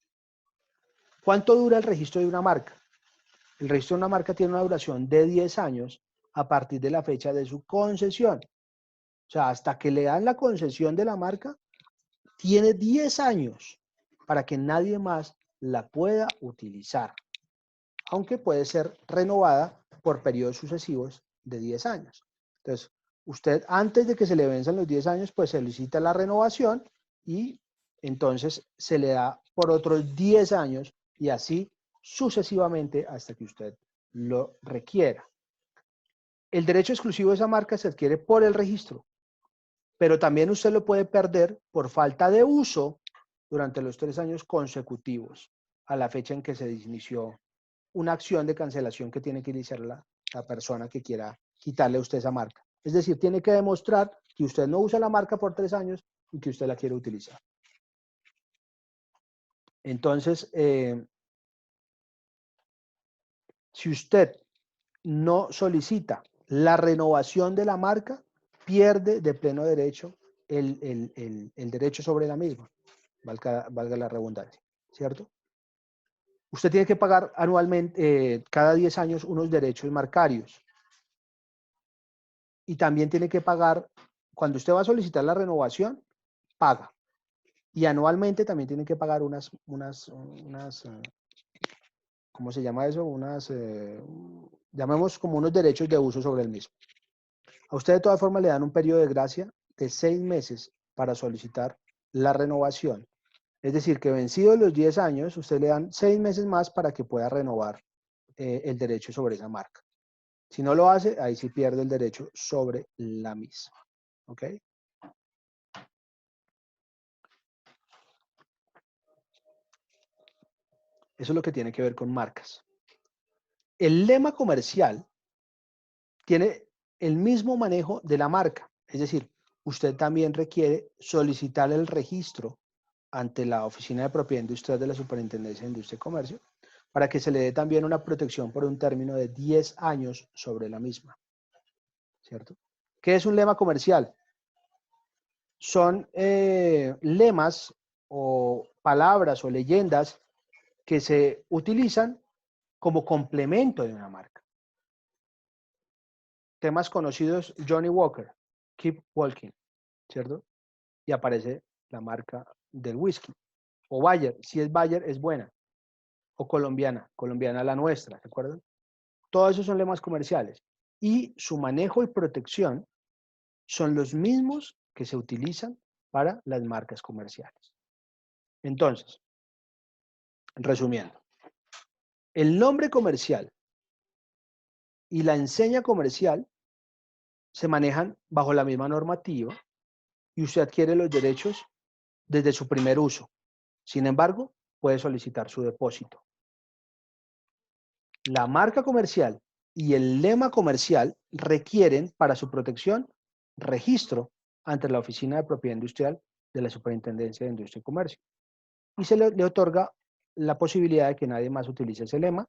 ¿Cuánto dura el registro de una marca? El registro de una marca tiene una duración de 10 años a partir de la fecha de su concesión. O sea, hasta que le dan la concesión de la marca, tiene 10 años para que nadie más la pueda utilizar, aunque puede ser renovada por periodos sucesivos de 10 años. Entonces, usted antes de que se le venzan los 10 años, pues solicita la renovación y entonces se le da por otros 10 años y así sucesivamente hasta que usted lo requiera. El derecho exclusivo de esa marca se adquiere por el registro, pero también usted lo puede perder por falta de uso durante los 3 años consecutivos a la fecha en que se inició una acción de cancelación que tiene que iniciar la persona que quiera quitarle a usted esa marca. Es decir, tiene que demostrar que usted no usa la marca por 3 años y que usted la quiere utilizar. Entonces, si usted no solicita la renovación de la marca, pierde de pleno derecho el derecho sobre la misma, valga la redundancia, ¿cierto? Usted tiene que pagar anualmente, cada 10 años, unos derechos marcarios. Y también tiene que pagar, cuando usted va a solicitar la renovación, paga. Y anualmente también tiene que pagar ¿cómo se llama eso? Llamemos como unos derechos de uso sobre el mismo. A usted de todas formas le dan un periodo de gracia de 6 meses para solicitar la renovación. Es decir, que vencidos los 10 años, usted le dan 6 meses más para que pueda renovar el derecho sobre esa marca. Si no lo hace, ahí sí pierde el derecho sobre la misma. ¿Ok? Eso es lo que tiene que ver con marcas. El lema comercial tiene el mismo manejo de la marca. Es decir, usted también requiere solicitar el registro ante la Oficina de Propiedad Industrial de la Superintendencia de Industria y Comercio para que se le dé también una protección por un término de 10 años sobre la misma. ¿Cierto? ¿Qué es un lema comercial? Son lemas o palabras o leyendas que se utilizan como complemento de una marca. Temas conocidos, Johnny Walker, Keep Walking, ¿cierto? Y aparece la marca del whisky. O Bayer, si es Bayer, es buena. O colombiana, colombiana la nuestra, ¿se acuerdan? Todos esos son lemas comerciales. Y su manejo y protección son los mismos que se utilizan para las marcas comerciales. Entonces, resumiendo, el nombre comercial y la enseña comercial se manejan bajo la misma normativa y usted adquiere los derechos desde su primer uso. Sin embargo, puede solicitar su depósito. La marca comercial y el lema comercial requieren para su protección registro ante la Oficina de Propiedad Industrial de la Superintendencia de Industria y Comercio. Y se le otorga la posibilidad de que nadie más utilice ese lema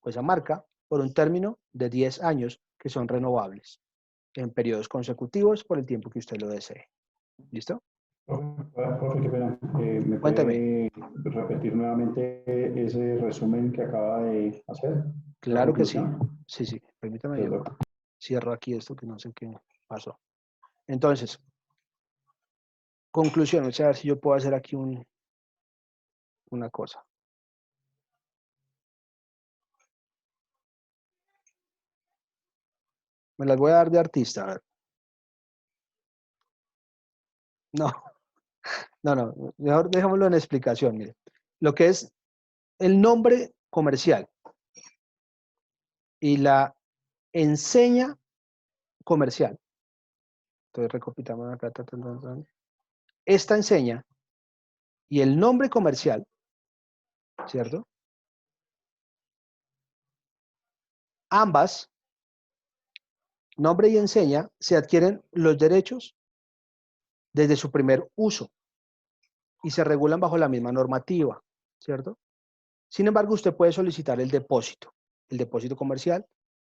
o esa marca por un término de 10 años que son renovables en periodos consecutivos por el tiempo que usted lo desee. ¿Listo? Profe, qué pena. ¿Me Cuéntame. puede repetir nuevamente ese resumen que acaba de hacer? La Claro que sí. conclusión. Sí, sí. Permítame, yo Perfecto. cierro aquí esto que no sé qué pasó. Entonces, conclusión. Vamos a ver si yo puedo hacer aquí una cosa. Me las voy a dar de artista. A ver. No, no. Mejor dejémoslo en explicación. Mire. Lo que es el nombre comercial y la enseña comercial. Entonces, recopilamos acá. Esta enseña y el nombre comercial, ¿cierto? Ambas, nombre y enseña, se adquieren los derechos desde su primer uso y se regulan bajo la misma normativa, ¿cierto? Sin embargo, usted puede solicitar el depósito comercial,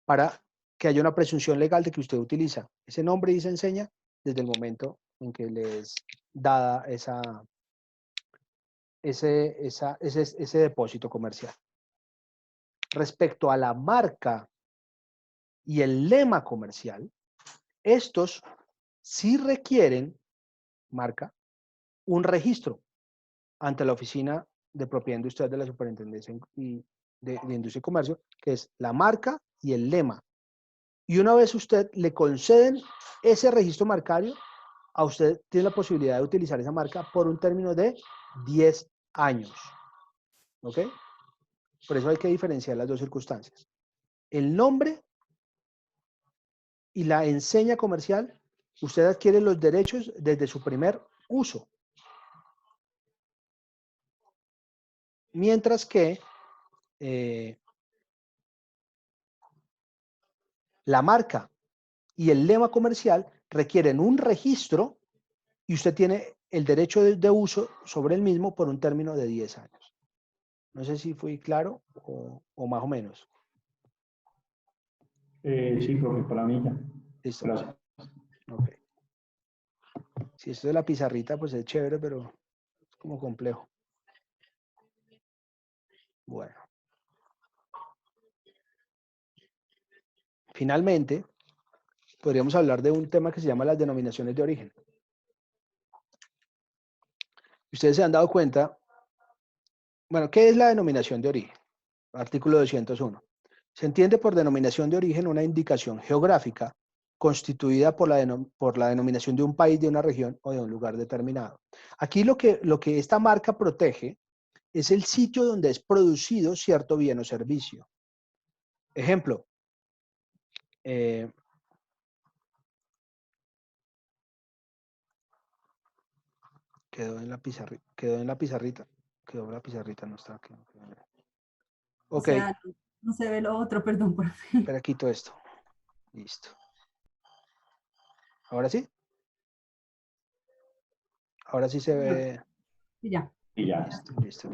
para que haya una presunción legal de que usted utiliza ese nombre y esa enseña desde el momento en que le es dada ese depósito comercial. Respecto a la marca y el lema comercial, estos sí requieren, marca, un registro ante la Oficina de Propiedad Industrial de la Superintendencia de Industria y Comercio, que es la marca y el lema. Y una vez usted le conceden ese registro marcario, a usted tiene la posibilidad de utilizar esa marca por un término de 10 años. ¿Ok? Por eso hay que diferenciar las dos circunstancias. El nombre y la enseña comercial, usted adquiere los derechos desde su primer uso. Mientras que la marca y el lema comercial requieren un registro y usted tiene el derecho de uso sobre el mismo por un término de 10 años. No sé si fui claro o más o menos. Sí, profe, para mí ya. Listo. Gracias. Ok. Si esto de la pizarrita, pues es chévere, pero es como complejo. Bueno. Finalmente, podríamos hablar de un tema que se llama las denominaciones de origen. Ustedes se han dado cuenta, bueno, ¿qué es la denominación de origen? Artículo 201. Se entiende por denominación de origen una indicación geográfica constituida por la denominación de un país, de una región o de un lugar determinado. Aquí lo que esta marca protege es el sitio donde es producido cierto bien o servicio. Ejemplo, quedó en la pizarrita, no está aquí. O Ok, sea, no se ve lo otro, perdón. espera, quito esto. Listo. ¿Ahora sí? Ahora sí se ve. Y ya. Y ya. Listo.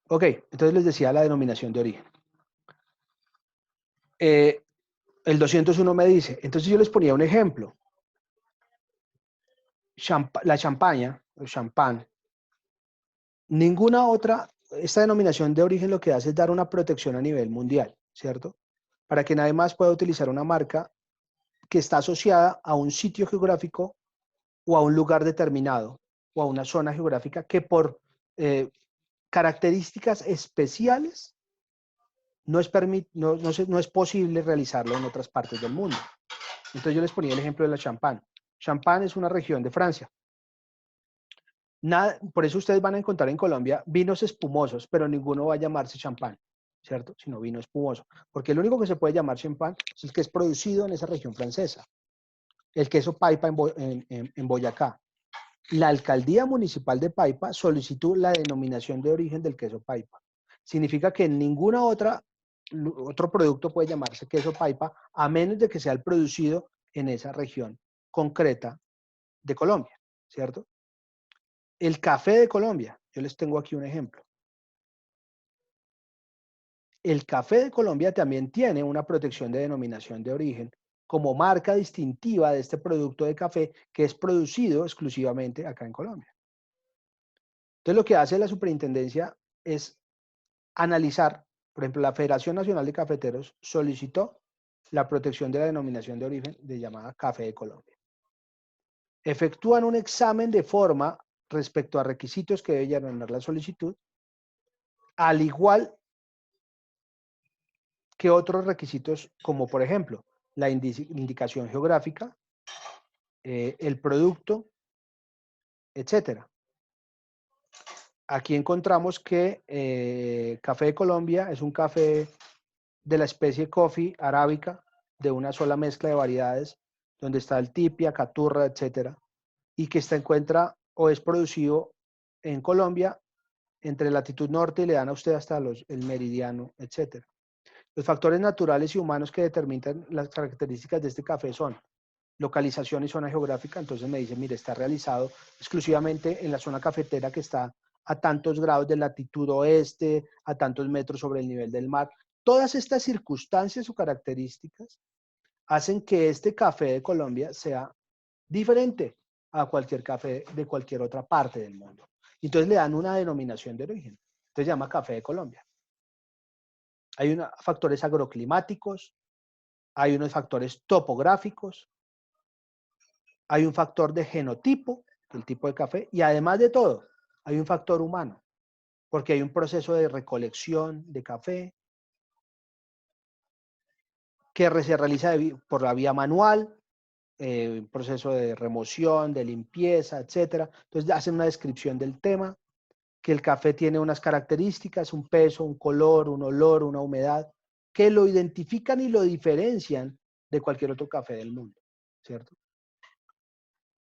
Ok, entonces les decía la denominación de origen. El 201 me dice, entonces yo les ponía un ejemplo. La champaña, o champán, ninguna otra, esta denominación de origen lo que hace es dar una protección a nivel mundial, ¿cierto? Para que nadie más pueda utilizar una marca que está asociada a un sitio geográfico o a un lugar determinado o a una zona geográfica que por características especiales no es posible realizarlo en otras partes del mundo. Entonces yo les ponía el ejemplo de la Champagne. Champagne es una región de Francia. Por eso ustedes van a encontrar en Colombia vinos espumosos, pero ninguno va a llamarse champán, ¿cierto? Sino vino espumoso. Porque el único que se puede llamar champán es el que es producido en esa región francesa. El queso Paipa en Boyacá. La alcaldía municipal de Paipa solicitó la denominación de origen del queso Paipa. Significa que ninguna otro producto puede llamarse queso Paipa a menos de que sea el producido en esa región concreta de Colombia, ¿cierto? El café de Colombia, yo les tengo aquí un ejemplo. El café de Colombia también tiene una protección de denominación de origen como marca distintiva de este producto de café que es producido exclusivamente acá en Colombia. Entonces lo que hace la superintendencia es analizar, por ejemplo, la Federación Nacional de Cafeteros solicitó la protección de la denominación de origen de llamada Café de Colombia. Efectúan un examen de forma respecto a requisitos que debe llenar la solicitud, al igual que otros requisitos como por ejemplo la indicación geográfica, el producto, etcétera. Aquí encontramos que Café de Colombia es un café de la especie Coffee arábica de una sola mezcla de variedades donde está el tipia, caturra, etcétera, y que se encuentra o es producido en Colombia entre latitud norte y le dan a usted hasta el meridiano, etcétera. Los factores naturales y humanos que determinan las características de este café son localización y zona geográfica. Entonces me dice, mire, está realizado exclusivamente en la zona cafetera que está a tantos grados de latitud oeste, a tantos metros sobre el nivel del mar. Todas estas circunstancias o características hacen que este café de Colombia sea diferente a cualquier café de cualquier otra parte del mundo. Entonces le dan una denominación de origen. Entonces se llama Café de Colombia. Hay factores agroclimáticos, hay unos factores topográficos, hay un factor de genotipo, el tipo de café, y además de todo, hay un factor humano, porque hay un proceso de recolección de café que se realiza por la vía manual, un proceso de remoción, de limpieza, etcétera. Entonces hacen una descripción del tema, que el café tiene unas características, un peso, un color, un olor, una humedad, que lo identifican y lo diferencian de cualquier otro café del mundo, ¿cierto?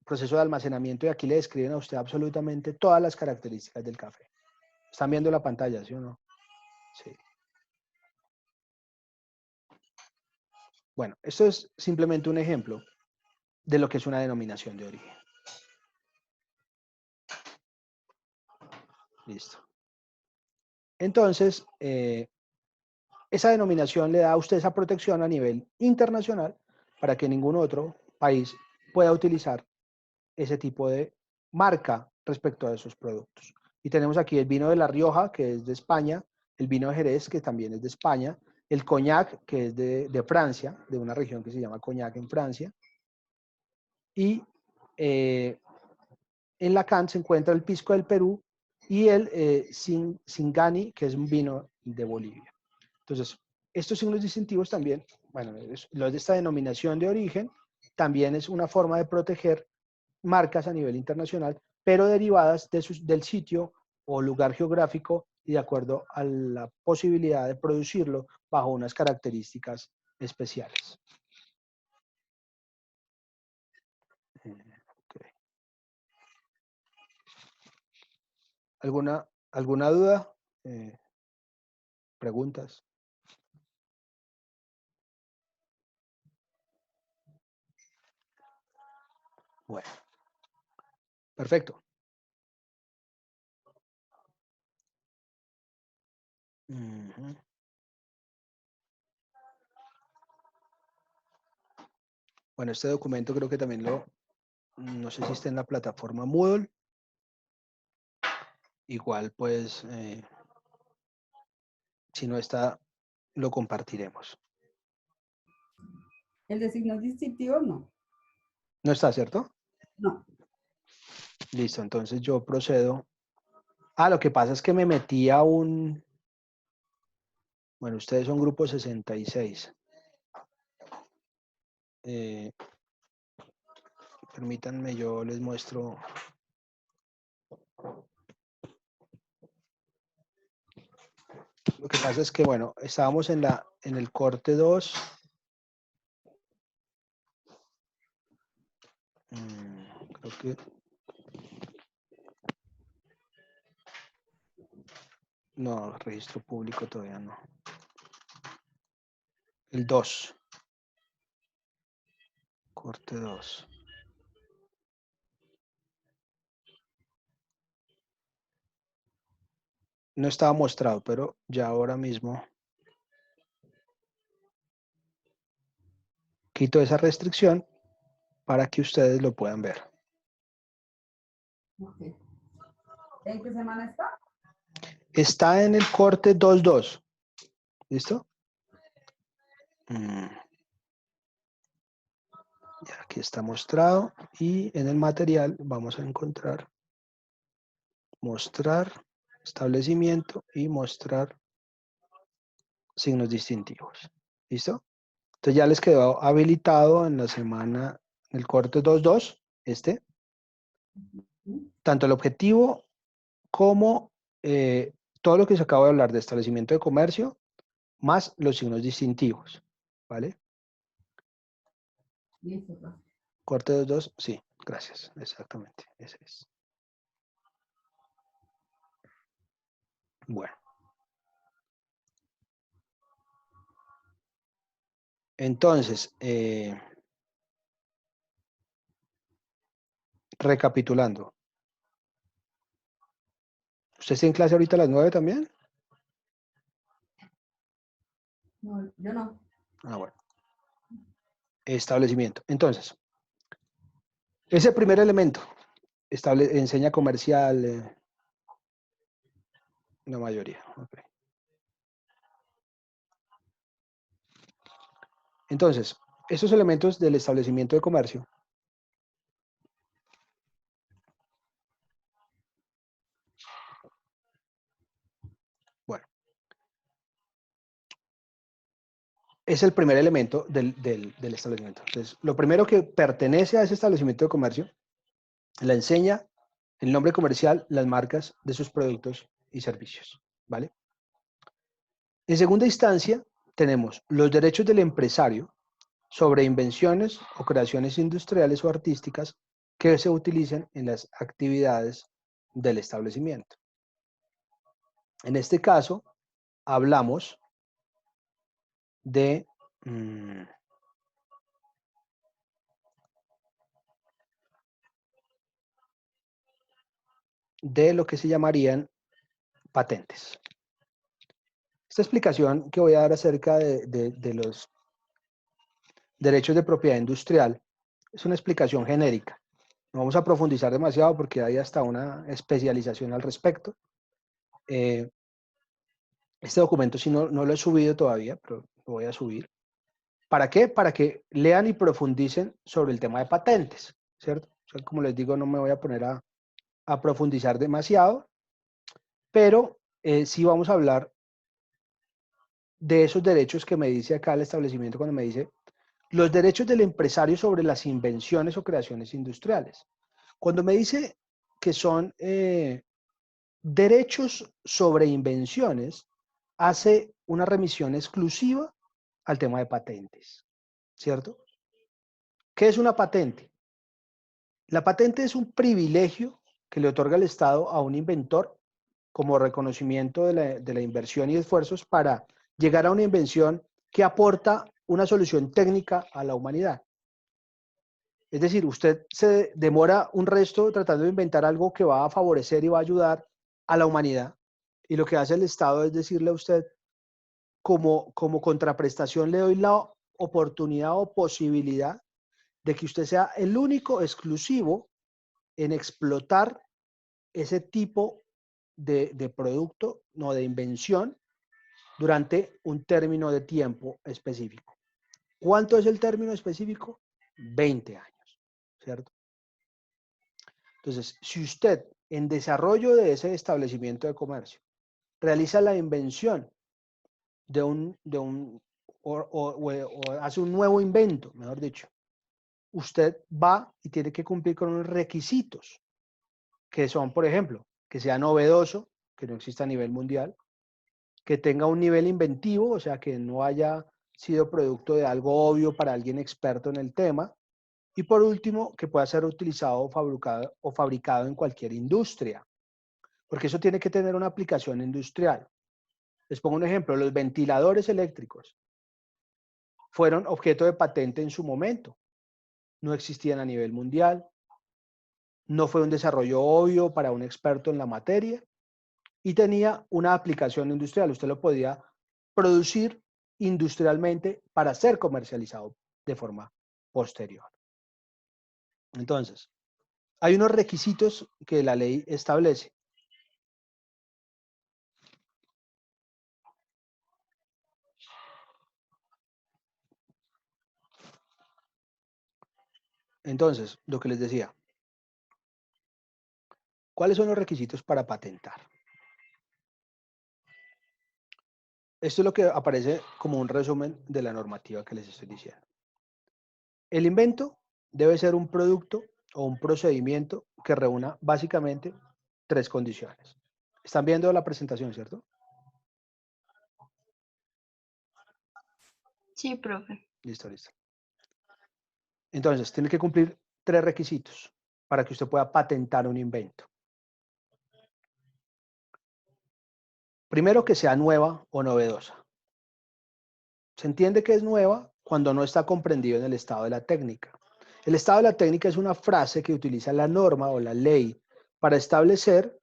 Proceso de almacenamiento, y aquí le describen a usted absolutamente todas las características del café. ¿Están viendo la pantalla, sí o no? Sí. Bueno, esto es simplemente un ejemplo de lo que es una denominación de origen. Listo. Entonces, esa denominación le da a usted esa protección a nivel internacional para que ningún otro país pueda utilizar ese tipo de marca respecto a esos productos. Y tenemos aquí el vino de La Rioja, que es de España, el vino de Jerez, que también es de España, el coñac, que es de Francia, de una región que se llama Coñac en Francia, y en Lacan se encuentra el pisco del Perú y el Singani, que es un vino de Bolivia. Entonces, estos signos distintivos también, bueno, los de esta denominación de origen, también es una forma de proteger marcas a nivel internacional, pero derivadas del sitio o lugar geográfico y de acuerdo a la posibilidad de producirlo bajo unas características especiales. Okay. ¿Alguna duda? ¿Preguntas? Bueno, perfecto. Bueno, este documento creo que también no sé si está en la plataforma Moodle. Igual, pues, si no está, lo compartiremos. El de signos distintivos, no. ¿No está, cierto? No. Listo, entonces yo procedo. Ah, lo que pasa es que me metí a un... Bueno, ustedes son grupo 66. Permítanme, yo les muestro. Lo que pasa es que, bueno, estábamos en el corte 2. Creo que... No, registro público todavía no. El 2. Corte 2. No estaba mostrado, pero ya ahora mismo quito esa restricción para que ustedes lo puedan ver. Okay. ¿En qué semana está? Está en el corte 2.2. ¿Listo? Ya aquí está mostrado y en el material vamos a encontrar mostrar establecimiento y mostrar signos distintivos. ¿Listo? Entonces ya les quedó habilitado en la semana, el corte 2.2, tanto el objetivo como todo lo que se acaba de hablar de establecimiento de comercio, más los signos distintivos. ¿Vale? Listo, profe. Corte 2.2, sí, gracias, exactamente, ese es. Bueno. Entonces, recapitulando. ¿Usted está en clase ahorita a las 9 también? No, yo no. Ah, bueno. Establecimiento. Entonces, ese primer elemento, enseña comercial, la mayoría. Okay. Entonces, esos elementos del establecimiento de comercio bueno, es el primer elemento del establecimiento. Entonces, lo primero que pertenece a ese establecimiento de comercio, la enseña, el nombre comercial, las marcas de sus productos y servicios. ¿Vale? En segunda instancia, tenemos los derechos del empresario sobre invenciones o creaciones industriales o artísticas que se utilizan en las actividades del establecimiento. En este caso, hablamos de lo que se llamarían patentes. Esta explicación que voy a dar acerca de los derechos de propiedad industrial es una explicación genérica. No vamos a profundizar demasiado porque hay hasta una especialización al respecto. Este documento sí no lo he subido todavía, pero lo voy a subir. ¿Para qué? Para que lean y profundicen sobre el tema de patentes, ¿cierto? O sea, como les digo, no me voy a poner a profundizar demasiado, pero sí vamos a hablar de esos derechos que me dice acá el establecimiento cuando me dice los derechos del empresario sobre las invenciones o creaciones industriales. Cuando me dice que son derechos sobre invenciones, hace una remisión exclusiva al tema de patentes, ¿cierto? ¿Qué es una patente? La patente es un privilegio que le otorga el Estado a un inventor como reconocimiento de la inversión y esfuerzos para llegar a una invención que aporta una solución técnica a la humanidad. Es decir, usted se demora un resto tratando de inventar algo que va a favorecer y va a ayudar a la humanidad. Y lo que hace el Estado es decirle a usted, como contraprestación le doy la oportunidad o posibilidad de que usted sea el único exclusivo en explotar ese tipo de producto, no de invención, durante un término de tiempo específico. ¿Cuánto es el término específico? 20 años, ¿cierto? Entonces, si usted en desarrollo de ese establecimiento de comercio realiza la invención o hace un nuevo invento, mejor dicho, usted va y tiene que cumplir con unos requisitos que son, por ejemplo, que sea novedoso, que no exista a nivel mundial, que tenga un nivel inventivo, o sea, que no haya sido producto de algo obvio para alguien experto en el tema, y por último, que pueda ser utilizado o fabricado en cualquier industria, porque eso tiene que tener una aplicación industrial. Les pongo un ejemplo, los ventiladores eléctricos fueron objeto de patente en su momento, no existían a nivel mundial, no fue un desarrollo obvio para un experto en la materia y tenía una aplicación industrial. Usted lo podía producir industrialmente para ser comercializado de forma posterior. Entonces, hay unos requisitos que la ley establece. Entonces, lo que les decía, ¿cuáles son los requisitos para patentar? Esto es lo que aparece como un resumen de la normativa que les estoy diciendo. El invento debe ser un producto o un procedimiento que reúna básicamente 3 condiciones. ¿Están viendo la presentación, cierto? Sí, profe. Listo, listo. Entonces, tiene que cumplir 3 requisitos para que usted pueda patentar un invento. Primero, que sea nueva o novedosa. Se entiende que es nueva cuando no está comprendido en el estado de la técnica. El estado de la técnica es una frase que utiliza la norma o la ley para establecer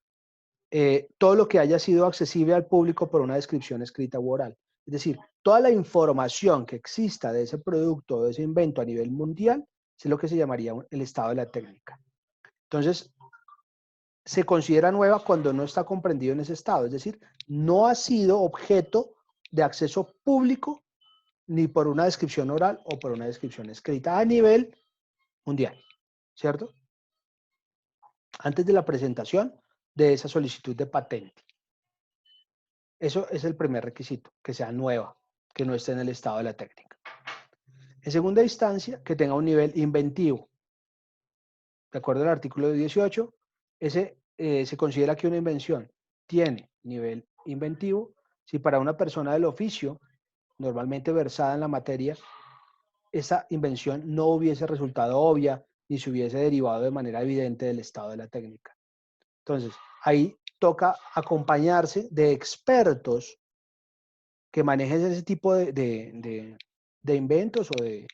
todo lo que haya sido accesible al público por una descripción escrita u oral. Es decir, toda la información que exista de ese producto o de ese invento a nivel mundial es lo que se llamaría el estado de la técnica. Entonces, se considera nueva cuando no está comprendido en ese estado, es decir, no ha sido objeto de acceso público ni por una descripción oral o por una descripción escrita a nivel mundial, ¿cierto? Antes de la presentación de esa solicitud de patente. Eso es el primer requisito, que sea nueva, que no esté en el estado de la técnica. En segunda instancia, que tenga un nivel inventivo. De acuerdo al artículo 18, se considera que una invención tiene nivel inventivo si para una persona del oficio, normalmente versada en la materia, esa invención no hubiese resultado obvia ni se hubiese derivado de manera evidente del estado de la técnica. Entonces, ahí toca acompañarse de expertos que manejen ese tipo de inventos o de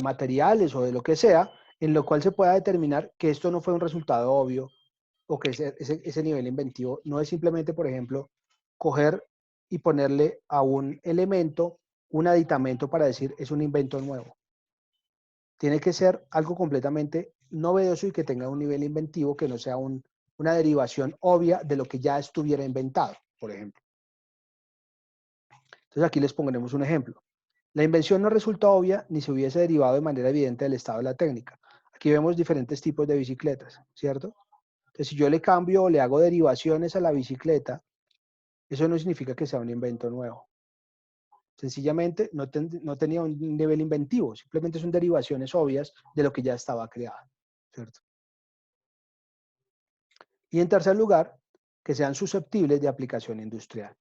materiales o de lo que sea, en lo cual se pueda determinar que esto no fue un resultado obvio o que ese nivel inventivo no es simplemente, por ejemplo, coger y ponerle a un elemento un aditamento para decir es un invento nuevo. Tiene que ser algo completamente novedoso y que tenga un nivel inventivo que no sea una derivación obvia de lo que ya estuviera inventado, por ejemplo. Entonces aquí les pondremos un ejemplo. La invención no resulta obvia ni se hubiese derivado de manera evidente del estado de la técnica. Aquí vemos diferentes tipos de bicicletas, ¿cierto? Entonces, si yo le cambio o le hago derivaciones a la bicicleta, eso no significa que sea un invento nuevo. Sencillamente no tenía un nivel inventivo, simplemente son derivaciones obvias de lo que ya estaba creado, ¿cierto? Y en tercer lugar, que sean susceptibles de aplicación industrial.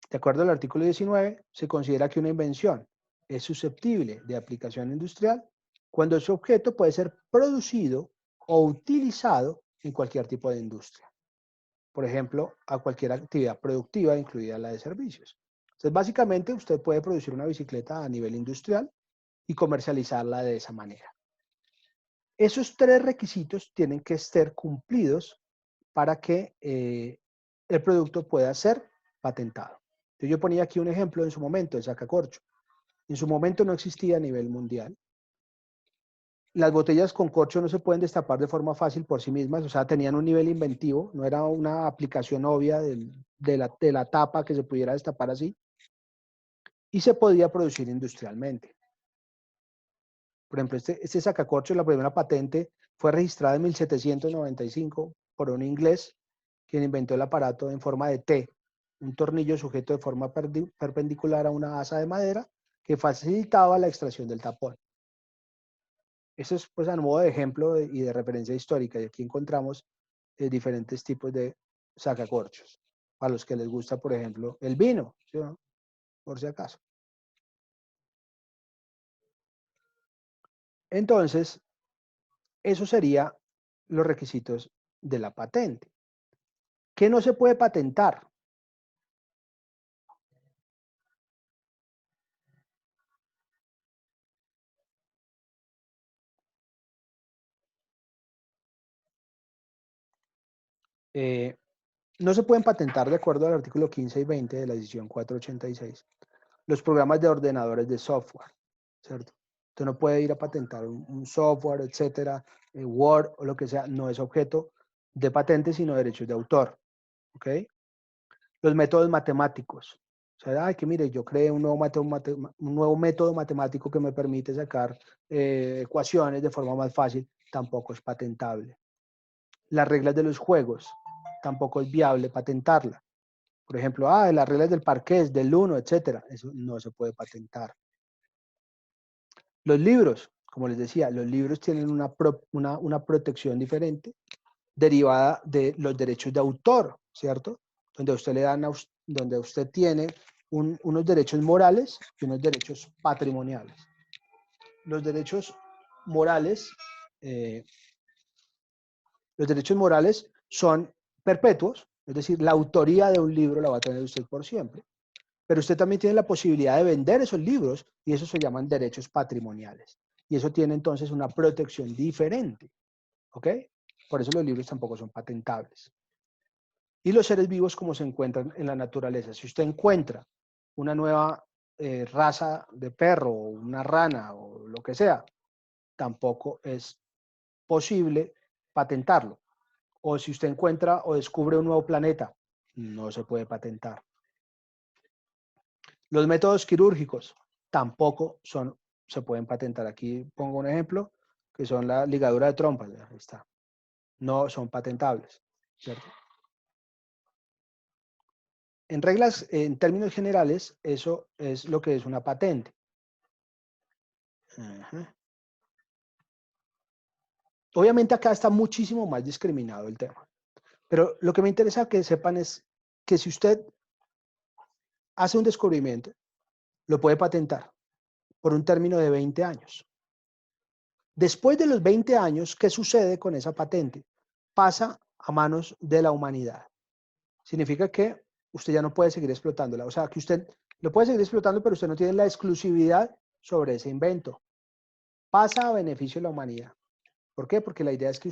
De acuerdo al artículo 19, se considera que una invención es susceptible de aplicación industrial cuando su objeto puede ser producido o utilizado en cualquier tipo de industria. Por ejemplo, a cualquier actividad productiva, incluida la de servicios. Entonces, básicamente, usted puede producir una bicicleta a nivel industrial y comercializarla de esa manera. Esos 3 requisitos tienen que estar cumplidos para que el producto pueda ser patentado. Entonces, yo ponía aquí un ejemplo en su momento, el sacacorcho. En su momento no existía a nivel mundial. Las botellas con corcho no se pueden destapar de forma fácil por sí mismas, o sea, tenían un nivel inventivo, no era una aplicación obvia de la tapa que se pudiera destapar así, y se podía producir industrialmente. Por ejemplo, este sacacorcho, la primera patente Fue registrada en 1795 por un inglés quien inventó el aparato en forma de T, un tornillo sujeto de forma perpendicular a una asa de madera que facilitaba la extracción del tapón. Eso es pues a modo de ejemplo y de referencia histórica, y aquí encontramos diferentes tipos de sacacorchos, a los que les gusta, por ejemplo, el vino, ¿sí o no? Por si acaso. Entonces, esos serían los requisitos de la patente. ¿Qué no se puede patentar? No se pueden patentar, de acuerdo al artículo 15 y 20 de la edición 486, los programas de ordenadores de software, ¿cierto? Usted no puede ir a patentar un software, etcétera, Word o lo que sea, no es objeto de patente, sino derechos de autor, ¿ok? Los métodos matemáticos. O sea, ay, que mire, yo creé un nuevo método matemático que me permite sacar ecuaciones de forma más fácil, tampoco es patentable. Las reglas de los juegos, tampoco es viable patentarla. Por ejemplo, las reglas del parqués, del uno, etcétera, eso no se puede patentar. Los libros, como les decía, los libros tienen una protección diferente derivada de los derechos de autor, ¿cierto? Donde usted le dan donde usted tiene unos derechos morales y unos derechos patrimoniales. Los derechos morales, eh, son perpetuos, es decir, la autoría de un libro la va a tener usted por siempre, pero usted también tiene la posibilidad de vender esos libros y eso se llaman derechos patrimoniales. Y eso tiene entonces una protección diferente, ¿ok? Por eso los libros tampoco son patentables. Y los seres vivos como se encuentran en la naturaleza. Si usted encuentra una nueva raza de perro o una rana o lo que sea, tampoco es posible patentarlo. O si usted encuentra o descubre un nuevo planeta, no se puede patentar. Los métodos quirúrgicos tampoco se pueden patentar. Aquí pongo un ejemplo, que son la ligadura de trompas. Ahí está. No son patentables, ¿cierto? En reglas, en términos generales, eso es lo que es una patente. Ajá. Obviamente acá está muchísimo más discriminado el tema. Pero lo que me interesa que sepan es que si usted hace un descubrimiento, lo puede patentar por un término de 20 años. Después de los 20 años, ¿qué sucede con esa patente? Pasa a manos de la humanidad. Significa que usted ya no puede seguir explotándola. O sea, que usted lo puede seguir explotando, pero usted no tiene la exclusividad sobre ese invento. Pasa a beneficio de la humanidad. ¿Por qué? Porque la idea es que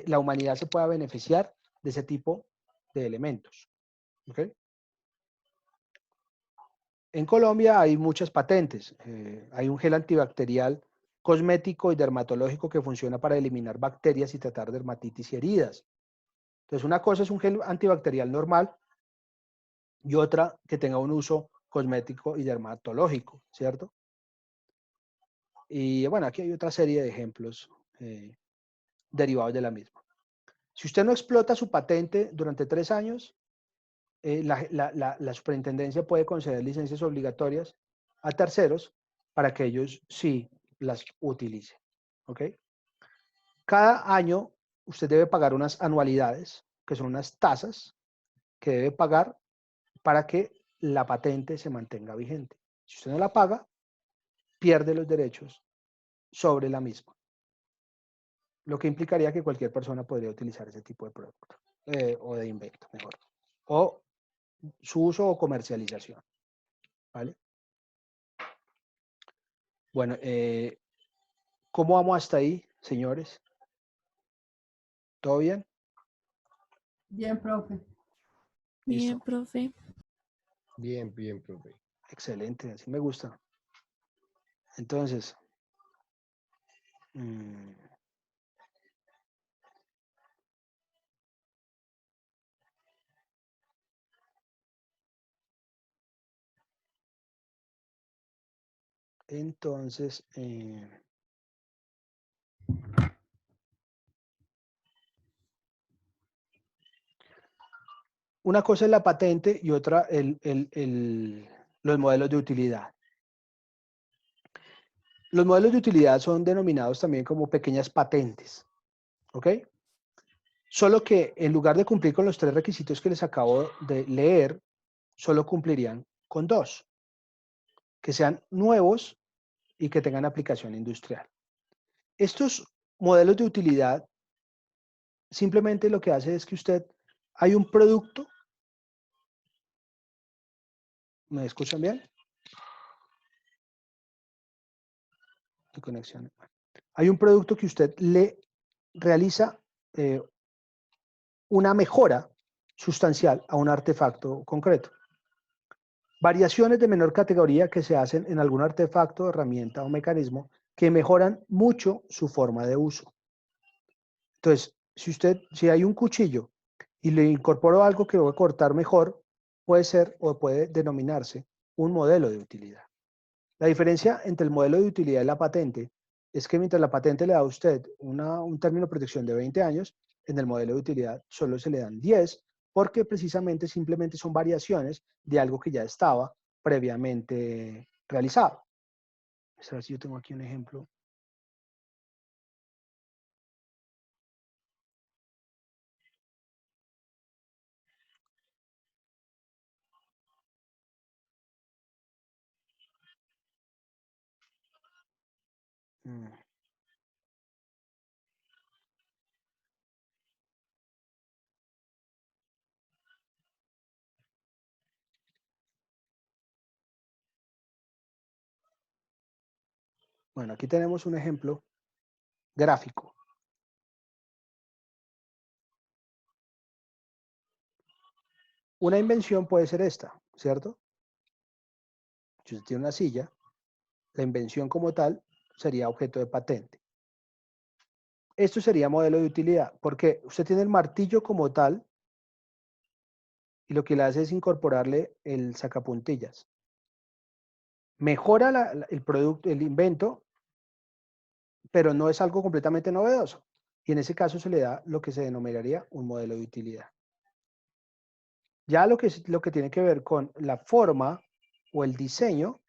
la humanidad se pueda beneficiar de ese tipo de elementos. ¿Okay? En Colombia hay muchas patentes. Hay un gel antibacterial cosmético y dermatológico que funciona para eliminar bacterias y tratar dermatitis y heridas. Entonces, una cosa es un gel antibacterial normal y otra que tenga un uso cosmético y dermatológico, ¿cierto? Y bueno, aquí hay otra serie de ejemplos derivados de la misma. Si usted no explota su patente durante 3 años, la superintendencia puede conceder licencias obligatorias a terceros para que ellos sí las utilicen. ¿Ok? Cada año usted debe pagar unas anualidades, que son unas tasas que debe pagar para que la patente se mantenga vigente. Si usted no la paga, pierde los derechos sobre la misma, lo que implicaría que cualquier persona podría utilizar ese tipo de producto o de invento, mejor, o su uso o comercialización, ¿vale? Bueno, ¿cómo vamos hasta ahí, señores? ¿Todo bien? Bien, profe. Bien, Listo. profe. Bien, bien, profe. Excelente, así me gusta. Entonces, entonces, una cosa es la patente y otra los modelos de utilidad. Los modelos de utilidad son denominados también como pequeñas patentes, ¿ok? Solo que en lugar de cumplir con los 3 requisitos que les acabo de leer, solo cumplirían con 2, que sean nuevos y que tengan aplicación industrial. Estos modelos de utilidad simplemente lo que hace es que hay un producto, ¿me escuchan bien? De conexión. Hay un producto que usted le realiza una mejora sustancial a un artefacto concreto. Variaciones de menor categoría que se hacen en algún artefacto, herramienta o mecanismo que mejoran mucho su forma de uso. Entonces, si hay un cuchillo y le incorporo algo que voy a cortar mejor, puede ser o puede denominarse un modelo de utilidad. La diferencia entre el modelo de utilidad y la patente es que mientras la patente le da a usted un término de protección de 20 años, en el modelo de utilidad solo se le dan 10, porque precisamente simplemente son variaciones de algo que ya estaba previamente realizado. A ver si yo tengo aquí un ejemplo. Bueno, aquí tenemos un ejemplo gráfico. Una invención puede ser esta, ¿cierto? Si usted tiene una silla, la invención como tal sería objeto de patente. Esto sería modelo de utilidad, porque usted tiene el martillo como tal y lo que le hace es incorporarle el sacapuntillas. Mejora el producto, el invento, pero no es algo completamente novedoso. Y en ese caso se le da lo que se denominaría un modelo de utilidad. Ya lo que tiene que ver con la forma o el diseño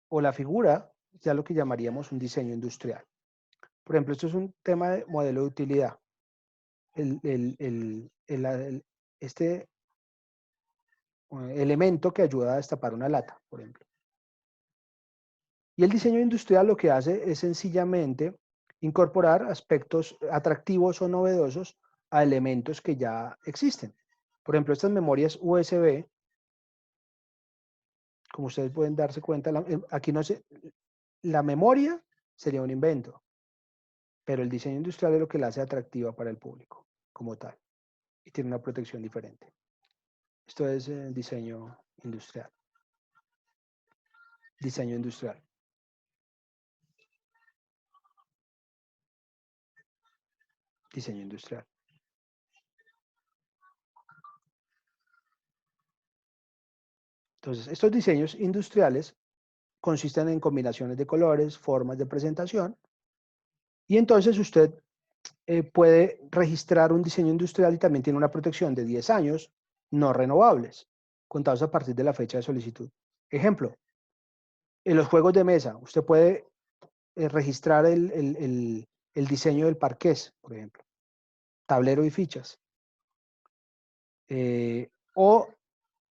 o la figura, ya lo que llamaríamos un diseño industrial. Por ejemplo, esto es un tema de modelo de utilidad. Este elemento que ayuda a destapar una lata, por ejemplo. Y el diseño industrial lo que hace es sencillamente incorporar aspectos atractivos o novedosos a elementos que ya existen. Por ejemplo, estas memorias USB, como ustedes pueden darse cuenta, aquí no se, la memoria sería un invento, pero el diseño industrial es lo que la hace atractiva para el público como tal y tiene una protección diferente. Esto es diseño industrial. Diseño industrial. Diseño industrial. Entonces, estos diseños industriales consisten en combinaciones de colores, formas de presentación, y entonces usted puede registrar un diseño industrial y también tiene una protección de 10 años no renovables, contados a partir de la fecha de solicitud. Ejemplo, en los juegos de mesa, usted puede registrar el diseño del parqués, por ejemplo, tablero y fichas. O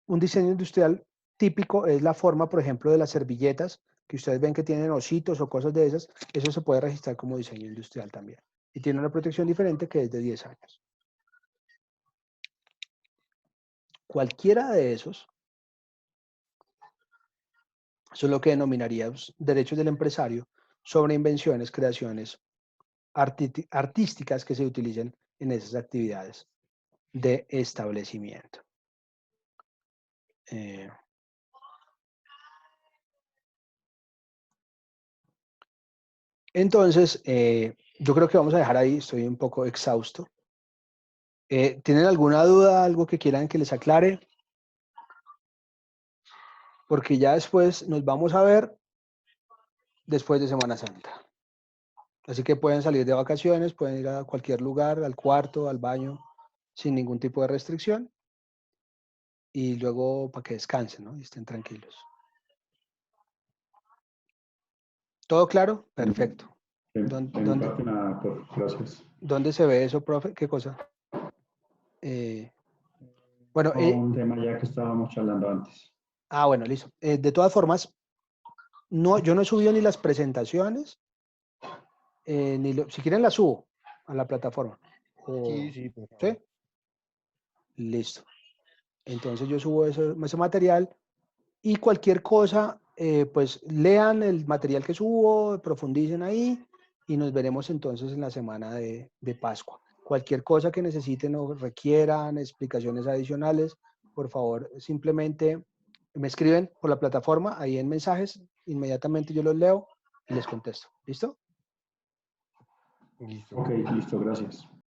un diseño industrial típico es la forma, por ejemplo, de las servilletas, que ustedes ven que tienen ositos o cosas de esas, eso se puede registrar como diseño industrial también. Y tiene una protección diferente que es de 10 años. Cualquiera de esos son lo que denominaríamos derechos del empresario sobre invenciones, creaciones artísticas que se utilicen en esas actividades de establecimiento. Entonces, yo creo que vamos a dejar ahí, estoy un poco exhausto. ¿Tienen alguna duda, algo que quieran que les aclare? Porque ya después nos vamos a ver después de Semana Santa. Así que pueden salir de vacaciones, pueden ir a cualquier lugar, al cuarto, al baño, sin ningún tipo de restricción. y luego para que descansen, ¿no? Y estén tranquilos. ¿Todo claro? Perfecto. De mi parte, nada, gracias. ¿Dónde se ve eso, profe? ¿Qué cosa? Bueno, Un tema ya que estábamos charlando antes. bueno, listo. De todas formas, no, yo no he subido ni las presentaciones, si quieren las subo a la plataforma. Sí, por favor. ¿Sí? Listo. Entonces yo subo ese material y cualquier cosa, pues lean el material que subo, profundicen ahí y nos veremos entonces en la semana de Pascua. Cualquier cosa que necesiten o requieran explicaciones adicionales, por favor, simplemente me escriben por la plataforma, ahí en mensajes, inmediatamente yo los leo y les contesto. ¿Listo? Listo. Ok, listo, gracias.